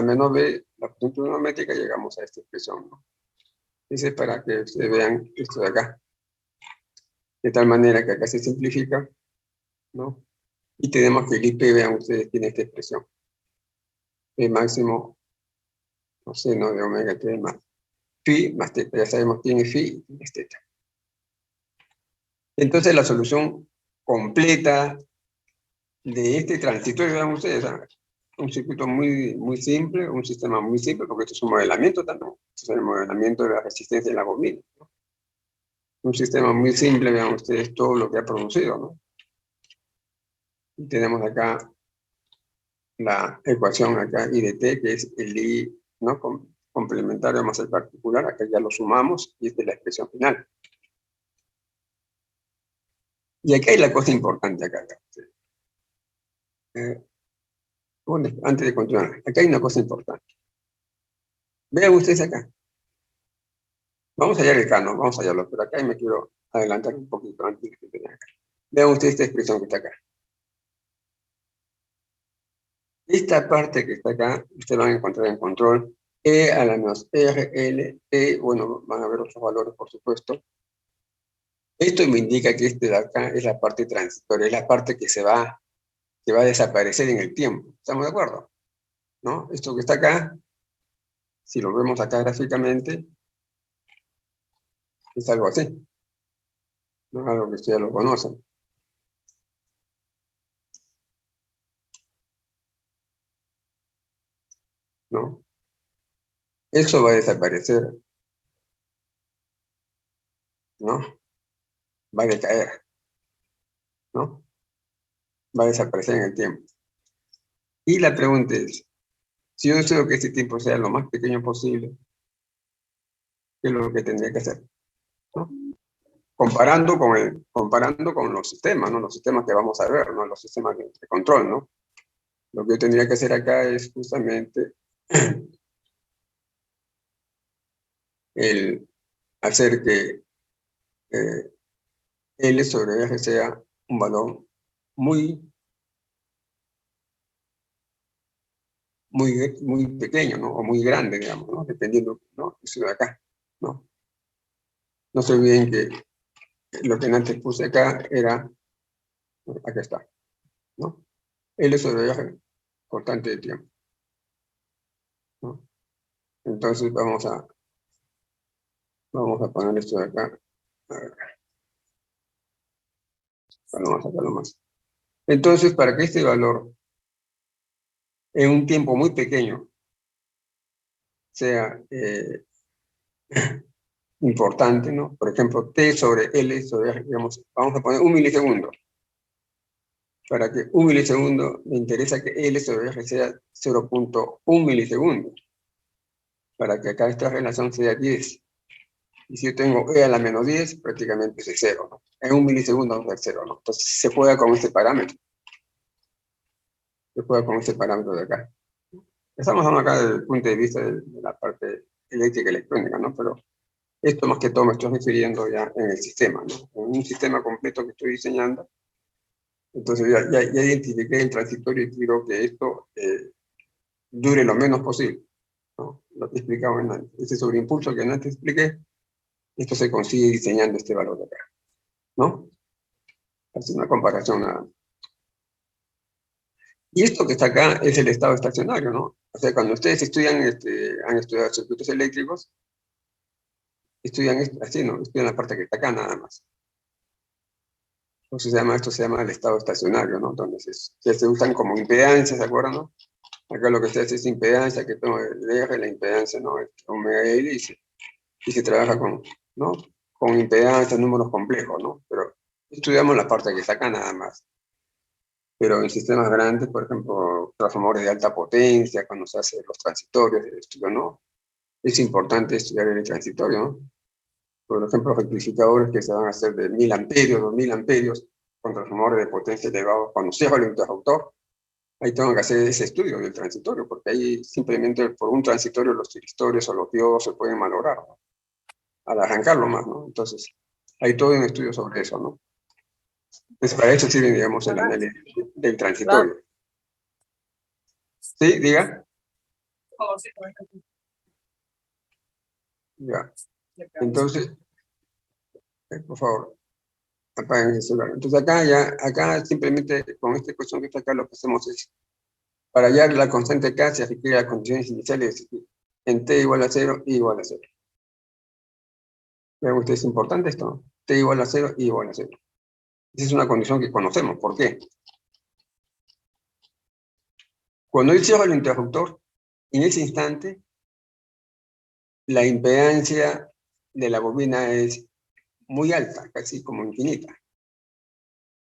menos B, la función trigonométrica, llegamos a esta expresión, ¿no? Dice para que ustedes vean esto de acá. De tal manera que acá se simplifica, ¿no? Y tenemos que el IP, vean ustedes, tiene esta expresión. El máximo, no sé, no de omega t más phi más θ. Ya sabemos, tiene phi y tiene θ. Entonces la solución completa de este transitorio, vean ustedes, un circuito muy simple, un sistema muy simple, porque esto es un modelamiento también. Esto es el modelamiento de la resistencia en la bobina, ¿no? Un sistema muy simple, vean ustedes todo lo que ha producido, ¿no? Y tenemos acá la ecuación acá I de t, que es el I, ¿no? Complementario más el particular, acá ya lo sumamos, y esta es la expresión final. Y acá hay la cosa importante, acá. Antes de continuar, acá hay una cosa importante. Vean ustedes acá. Vamos a hallar el canon, vamos a hallarlo, pero acá me quiero adelantar un poquito antes de que tenga acá. Vean ustedes esta expresión que está acá. Esta parte que está acá, ustedes van a encontrar en control, E a la menos R, L, T, bueno, van a ver otros valores, por supuesto. Esto me indica que este de acá es la parte transitoria, es la parte que va a desaparecer en el tiempo. ¿Estamos de acuerdo? ¿No? Esto que está acá, si lo vemos acá gráficamente, es algo así, ¿no? Algo que ustedes ya lo conocen, ¿no? Eso va a desaparecer, ¿no? Va a decaer, ¿no? Va a desaparecer en el tiempo. Y la pregunta es, si yo deseo que este tiempo sea lo más pequeño posible, ¿qué es lo que tendría que hacer? ¿No? Comparando con los sistemas, ¿no? Los sistemas que vamos a ver, ¿no? Los sistemas de control, ¿no? Lo que yo tendría que hacer acá es justamente el hacer que L sobre R sea un valor muy, muy pequeño, ¿no? O muy grande, digamos, ¿no? Dependiendo, ¿no? Eso de acá, ¿no? No se olviden que lo que antes puse acá era, acá está, ¿no? L sobre R, constante de tiempo, ¿no? Entonces vamos a poner esto de acá, a ver, para no sacarlo más. Entonces, para que este valor en un tiempo muy pequeño sea importante, ¿no? Por ejemplo, T sobre L sobre R, digamos, vamos a poner 1 milisegundo. para que 1 milisegundo, me interesa que L sobre R sea 0.1 milisegundo, para que acá esta relación sea 10. Y si yo tengo E a la menos 10, prácticamente es 0, ¿no? En 1 milisegundo vamos a ser 0, ¿no? Entonces se juega con este parámetro. Se juega con este parámetro de acá. Estamos hablando acá desde el punto de vista de la parte eléctrica electrónica, ¿no? Pero esto más que todo me estoy refiriendo ya en el sistema, ¿no? En un sistema completo que estoy diseñando. Entonces ya identifiqué el transitorio y quiero que esto dure lo menos posible, ¿no? Lo que explicaba antes. Ese sobreimpulso que antes expliqué, esto se consigue diseñando este valor de acá, ¿no? Hace una comparación nada más. Y esto que está acá es el estado estacionario, ¿no? O sea, cuando ustedes estudian, han estudiado circuitos eléctricos, estudian así, ¿no? Estudian la parte que está acá nada más. Entonces esto se llama el estado estacionario, ¿no? Donde se usan como impedancias, ¿se acuerdan, no? Acá lo que se hace es impedancia, que toma el eje, la impedancia, ¿no? Omega L, y se trabaja con, ¿no? Con impedancias, números complejos, ¿no? Pero estudiamos la parte que está acá nada más. Pero en sistemas grandes, por ejemplo, transformadores de alta potencia, cuando se hacen los transitorios, el estudio, ¿no? Es importante estudiar el transitorio, ¿no? Por ejemplo, rectificadores que se van a hacer de 1000 amperios, 2000 amperios, con transformadores de potencia elevados, cuando cierro el interruptor, ahí tengo que hacer ese estudio del transitorio, porque ahí simplemente por un transitorio los tristores o los diodos se pueden malograr, ¿no? Al arrancarlo más, ¿no? Entonces, hay todo un estudio sobre eso, ¿no? Pues para eso sirve, digamos, el análisis del transitorio. ¿Sí? Diga. Ya. Entonces, por favor, apaguen el celular. Entonces acá simplemente con esta ecuación que está acá lo que hacemos es, para hallar la constante K se requiere las condiciones iniciales, es decir, en T igual a 0, I igual a 0. ¿Vean ustedes, es importante esto? T igual a 0, I igual a 0. Esa es una condición que conocemos. ¿Por qué? Cuando yo cierro el interruptor, en ese instante, la impedancia de la bobina es muy alta, casi como infinita.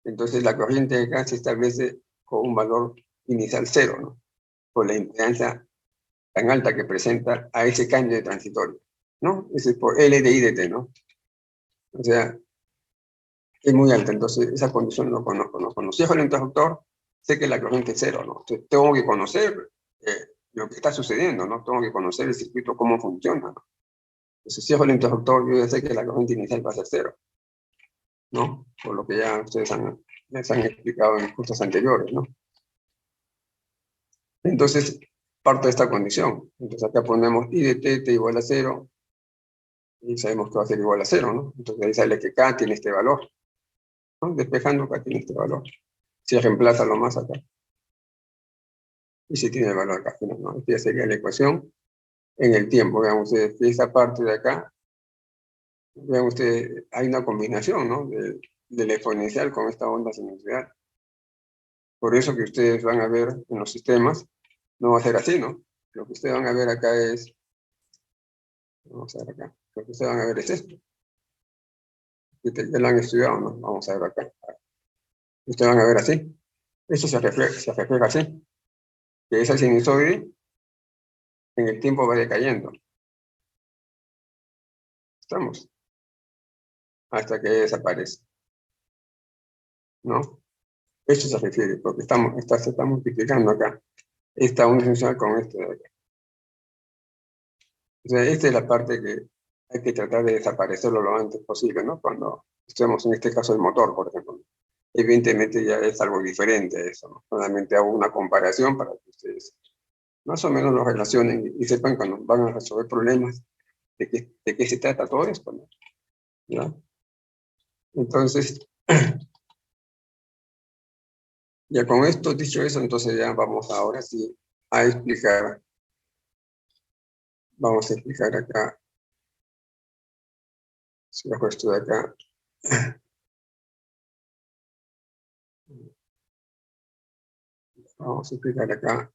Entonces la corriente de acá se establece con un valor inicial 0, ¿no? Por la impedancia tan alta que presenta a ese cambio de transitorio, ¿no? Ese es por L de I de T, ¿no? O sea, es muy alta, entonces esa condición no conozco, ¿no? Cuando cierro el interruptor, sé que la corriente es 0, ¿no? Entonces tengo que conocer lo que está sucediendo, ¿no? Tengo que conocer el circuito, cómo funciona, ¿no? Entonces cierro el interruptor, yo ya sé que la corriente inicial va a ser 0, ¿no? Por lo que ya ustedes les han explicado en cursos anteriores, ¿no? Entonces, parte de esta condición. Entonces acá ponemos I de T igual a 0, y sabemos que va a ser igual a 0, ¿no? Entonces ahí sale que K tiene este valor, ¿no? Despejando, K tiene este valor. Se reemplaza lo más acá. Y se tiene el valor acá, ¿no? Esta sería la ecuación en el tiempo. Vean ustedes que esta parte de acá, vean ustedes, hay una combinación, ¿no? Del exponencial con esta onda sinusoidal. Por eso que ustedes van a ver en los sistemas, no va a ser así, ¿no? Lo que ustedes van a ver acá es, vamos a ver acá, lo que ustedes van a ver es esto. Ya lo han estudiado, ¿no? Vamos a ver acá. Ustedes van a ver así. Esto se refleja así. Que esa sinusoide en el tiempo va decayendo. ¿Estamos? Hasta que desaparece. ¿No? Esto se refiere, porque se está multiplicando acá. Esta onda sinusoidal con esta de acá. O sea, esta es la parte que hay que tratar de desaparecerlo lo antes posible, ¿no? Cuando estemos en este caso el motor, por ejemplo. Evidentemente ya es algo diferente a eso, ¿no? Solamente hago una comparación para que ustedes más o menos lo relacionen y sepan cuando van a resolver problemas de qué se trata todo esto, ¿no? ¿Ya? Entonces, ya con esto dicho eso, entonces ya vamos ahora sí a explicar, vamos a explicar acá, si bajo esto de acá, vamos a explicar acá,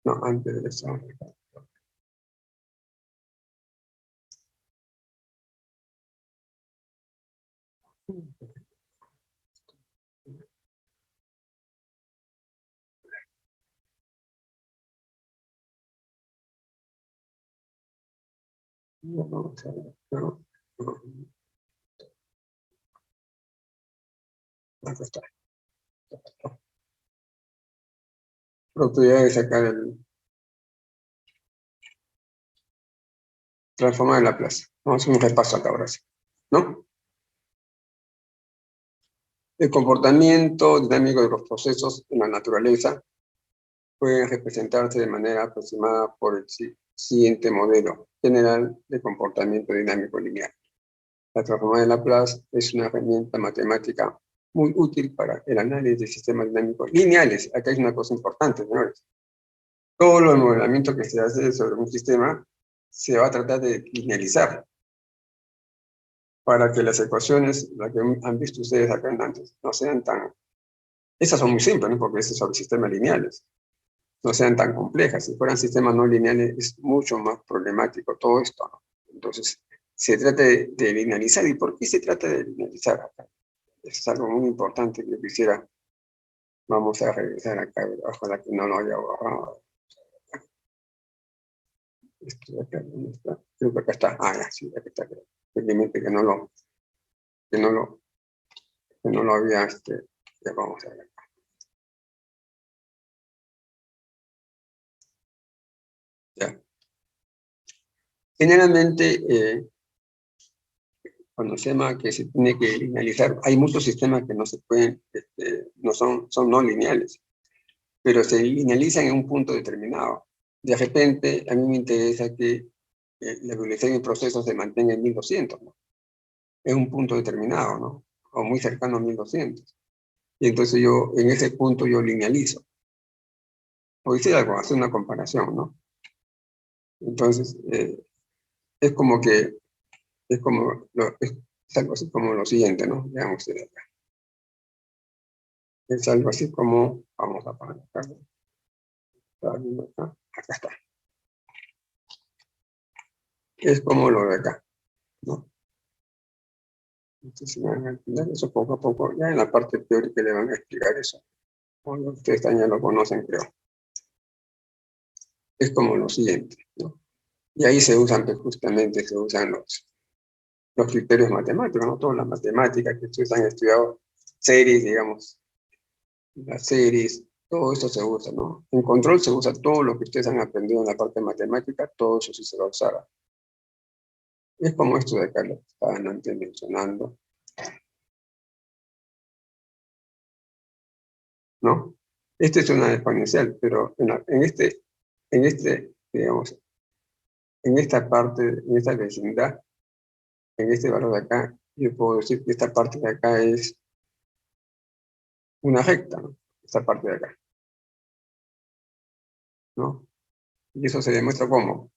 no, antes de eso, Vamos a ver, no, no, acá está. Propiedades acá del transformar en Laplace. Vamos a hacer un repaso acá ahora sí, ¿no? El comportamiento dinámico de los procesos en la naturaleza puede representarse de manera aproximada por el siguiente modelo general de comportamiento dinámico lineal. La transformada de Laplace es una herramienta matemática muy útil para el análisis de sistemas dinámicos lineales. Acá hay una cosa importante, señores. Todo el modelamiento que se hace sobre un sistema se va a tratar de linealizar para que las ecuaciones, las que han visto ustedes acá antes, no sean tan... Esas son muy simples, ¿no? Porque es sobre sistemas lineales. No sean tan complejas. Si fueran sistemas no lineales es mucho más problemático todo esto, ¿no? Entonces, se trata de linealizar. ¿Y por qué se trata de linealizar acá? Eso es algo muy importante que yo quisiera. Vamos a regresar acá, ojalá que no lo haya borrado. Esto de acá, ¿dónde está? Creo que acá está. Ah, ya, sí, acá está. Simplemente que no lo, que no lo había, ya vamos a ver. Ya. Generalmente, cuando se llama que se tiene que linealizar, hay muchos sistemas que no se pueden, no son no lineales, pero se linealizan en un punto determinado. De repente, a mí me interesa que la velocidad del proceso se mantenga en 1200, ¿no? Es un punto determinado, ¿no? O muy cercano a 1200. Y entonces yo, en ese punto, yo linealizo. O hice algo, hacer una comparación, ¿no? Entonces, es como que, es como, es algo así como lo siguiente, ¿no? Veamos de acá. Es algo así como, vamos a poner acá, acá está. Es como lo de acá, ¿no? Entonces van a entender eso poco a poco. Ya en la parte teórica le van a explicar eso. Bueno, ustedes también ya lo conocen, creo. Es como lo siguiente, ¿no? Y ahí se usan, pues justamente se usan los criterios matemáticos, ¿no? Todas las matemáticas que ustedes han estudiado, series, digamos, las series, todo esto se usa, ¿no? En control se usa todo lo que ustedes han aprendido en la parte matemática, todo eso sí se va a usar. Es como esto de acá, lo que estaban antes mencionando, ¿no? Este es una exponencial, pero digamos, en esta parte, en esta vecindad, en este valor de acá, yo puedo decir que esta parte de acá es una recta, ¿no? Esta parte de acá, ¿no? Y eso se demuestra como,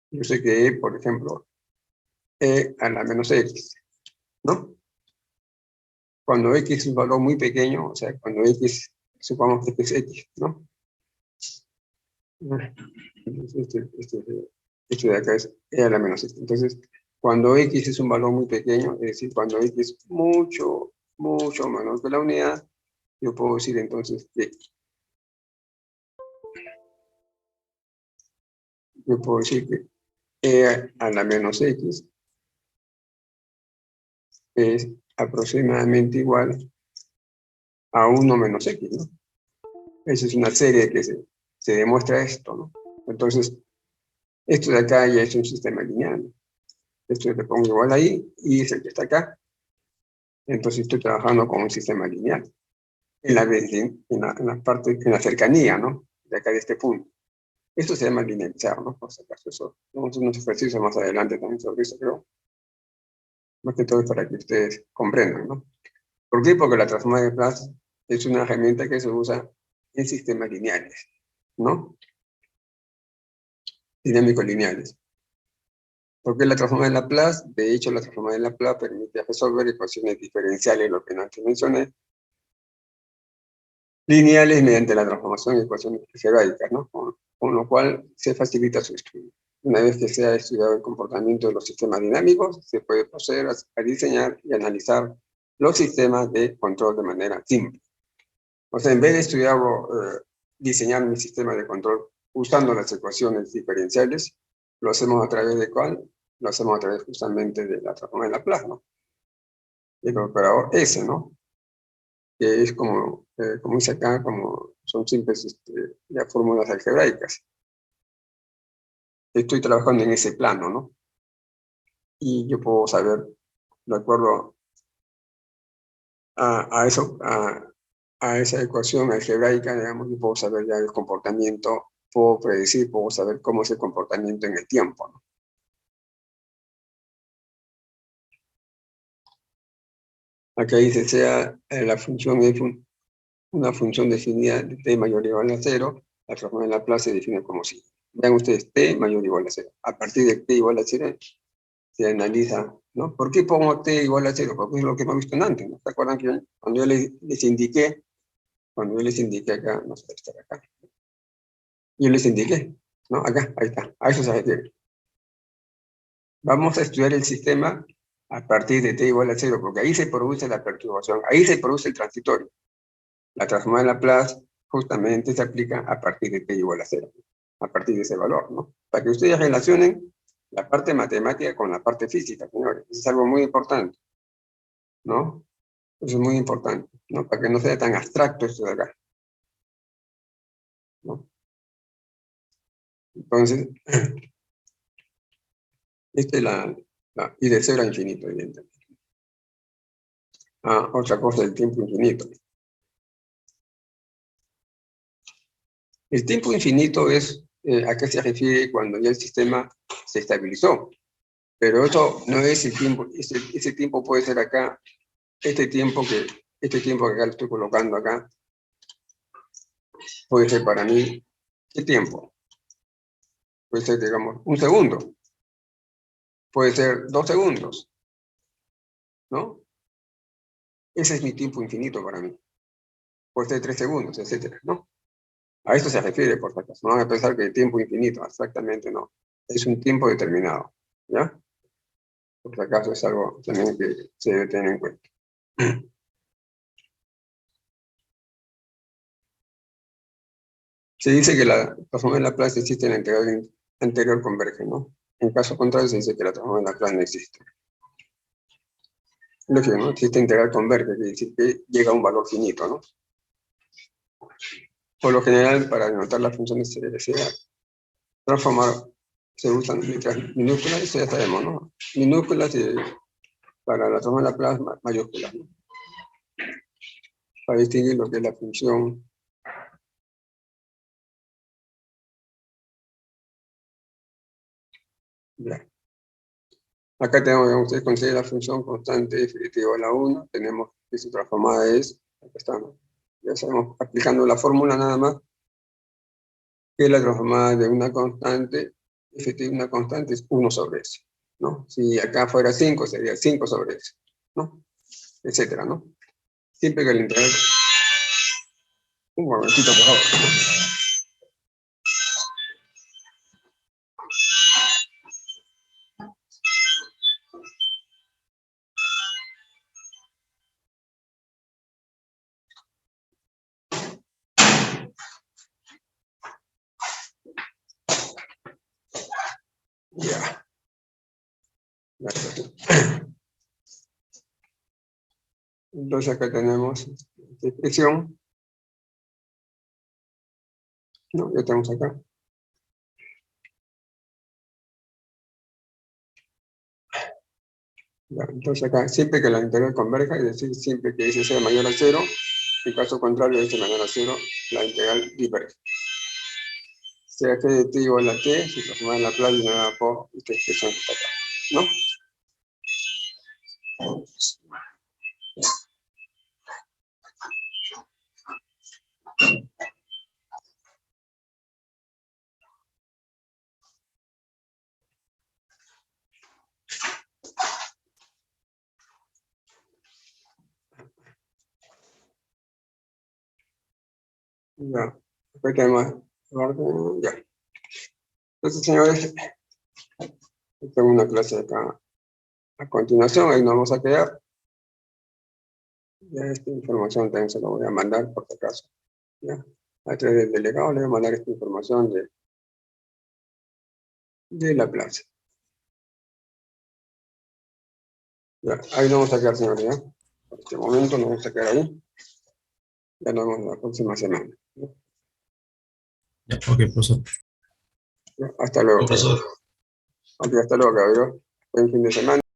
yo sé que E, por ejemplo, E a la menos X, ¿no? Cuando X es un valor muy pequeño, o sea, cuando X, supongamos que es X, ¿no? Entonces, este de acá es E a la menos X. Entonces, cuando X es un valor muy pequeño, es decir, cuando X es mucho, mucho menor que la unidad, yo puedo decir entonces que yo puedo decir que E a la menos X es aproximadamente igual a 1 menos X, ¿no? Esa es una serie que se demuestra esto, ¿no? Entonces, esto de acá ya es un sistema lineal. Esto le pongo igual ahí y es el que está acá. Entonces estoy trabajando con un sistema lineal. En la parte, en la cercanía, ¿no? De acá de este punto. Esto se llama linealizar, ¿no? Por si acaso, eso. Vamos a hacer unos ejercicios más adelante también sobre eso, pero más que todo es para que ustedes comprendan, ¿no? ¿Por qué? Porque la transformada de Laplace es una herramienta que se usa en sistemas lineales, ¿no? Dinámicos lineales. ¿Por qué la transformada de Laplace? De hecho, la transformada de Laplace permite resolver ecuaciones diferenciales, lo que antes mencioné, lineales mediante la transformación de ecuaciones algebraicas, ¿no? Con lo cual se facilita su estudio. Una vez que se ha estudiado el comportamiento de los sistemas dinámicos, se puede proceder a diseñar y analizar los sistemas de control de manera simple. O sea, en vez de estudiar diseñar mi sistema de control usando las ecuaciones diferenciales, lo hacemos a través de ¿cuál? lo hacemos a través justamente de la transformada en Laplace, ¿no? El operador S, ¿no? Que es como dice acá, como son simples ya fórmulas algebraicas. Estoy trabajando en ese plano, ¿no? Y yo puedo saber, de acuerdo a eso, a esa ecuación algebraica, digamos, yo puedo saber ya el comportamiento, puedo predecir, puedo saber cómo es el comportamiento en el tiempo, ¿no? Acá dice, sea la función f una función definida de t mayor o igual a 0, la transformada en Laplace se define como sigue. Vean ustedes, t mayor o igual a 0. A partir de t igual a 0, se analiza, ¿no? ¿Por qué pongo t igual a 0? Porque es lo que hemos visto antes, ¿no? ¿Se acuerdan que cuando yo les indiqué, acá, no sé, estar acá, yo les indiqué, ¿no? Acá, ahí está, a eso se refiere. Vamos a estudiar el sistema a partir de t igual a 0, porque ahí se produce la perturbación, ahí se produce el transitorio. La transformada en Laplace justamente se aplica a partir de t igual a 0, a partir de ese valor, ¿no? Para que ustedes relacionen la parte matemática con la parte física, señores. Eso es algo muy importante, ¿no? Eso es muy importante, ¿no? Para que no sea tan abstracto esto de acá, ¿no? Entonces, esta es y de 0 a infinito, evidentemente. Otra cosa del tiempo infinito. El tiempo infinito es a qué se refiere cuando ya el sistema se estabilizó. Pero eso no es el tiempo, ese tiempo puede ser acá, este tiempo que acá lo estoy colocando acá, puede ser para mí, ¿qué tiempo? Puede ser, digamos, un segundo, puede ser 2 segundos, ¿no? Ese es mi tiempo infinito para mí. Puede ser 3 segundos, etcétera, ¿no? A esto se refiere, por si acaso. No van a pensar que el tiempo infinito, exactamente no. Es un tiempo determinado, ¿ya? Por si acaso es algo también que se debe tener en cuenta. Se dice que la transformada en Laplace existe en la integral anterior converge, ¿no? En caso contrario, se dice que la transformada en Laplace no existe. Lógico, ¿no? Existe integral converge, quiere decir que llega a un valor finito, ¿no? Por lo general, para denotar las funciones se desea transformar, se usan letras minúsculas, eso ya sabemos, ¿no? Minúsculas para la transformada en Laplace mayúsculas, ¿no? Para distinguir lo que es la función. Ya. Acá tenemos, digamos, ustedes consideran la función constante f igual a 1, tenemos que su transformada es, acá estamos, ya sabemos, aplicando la fórmula nada más, que la transformada de una constante, f de una constante es 1 sobre s, ¿no? Si acá fuera 5, sería 5 sobre s, ¿no? Etcétera, ¿no? Siempre que el integral... Un momentito, por favor. Ya. Entonces acá tenemos esta expresión, ¿no? Ya tenemos acá. Ya, entonces acá, siempre que la integral converja, es decir, siempre que S sea mayor a 0, en caso contrario, S mayor a 0, la integral diverge. Sea que de t igual a t, se transforma en Laplace y nada por esta expresión que está acá, ¿no? Ya, acá tenemos, ya. Entonces, señores, tengo una clase acá a continuación, ahí nos vamos a quedar. Ya esta información también se la voy a mandar por si acaso. ¿Ya? A través del delegado le voy a mandar esta información de la clase. Ya, ahí nos vamos a quedar, señores, ¿ya? Por este momento nos vamos a quedar ahí. Ya nos vemos la próxima semana. Ya, ok, profesor. Hasta luego, Profesor. caballero. Ok, hasta luego, caballero. Buen fin de semana.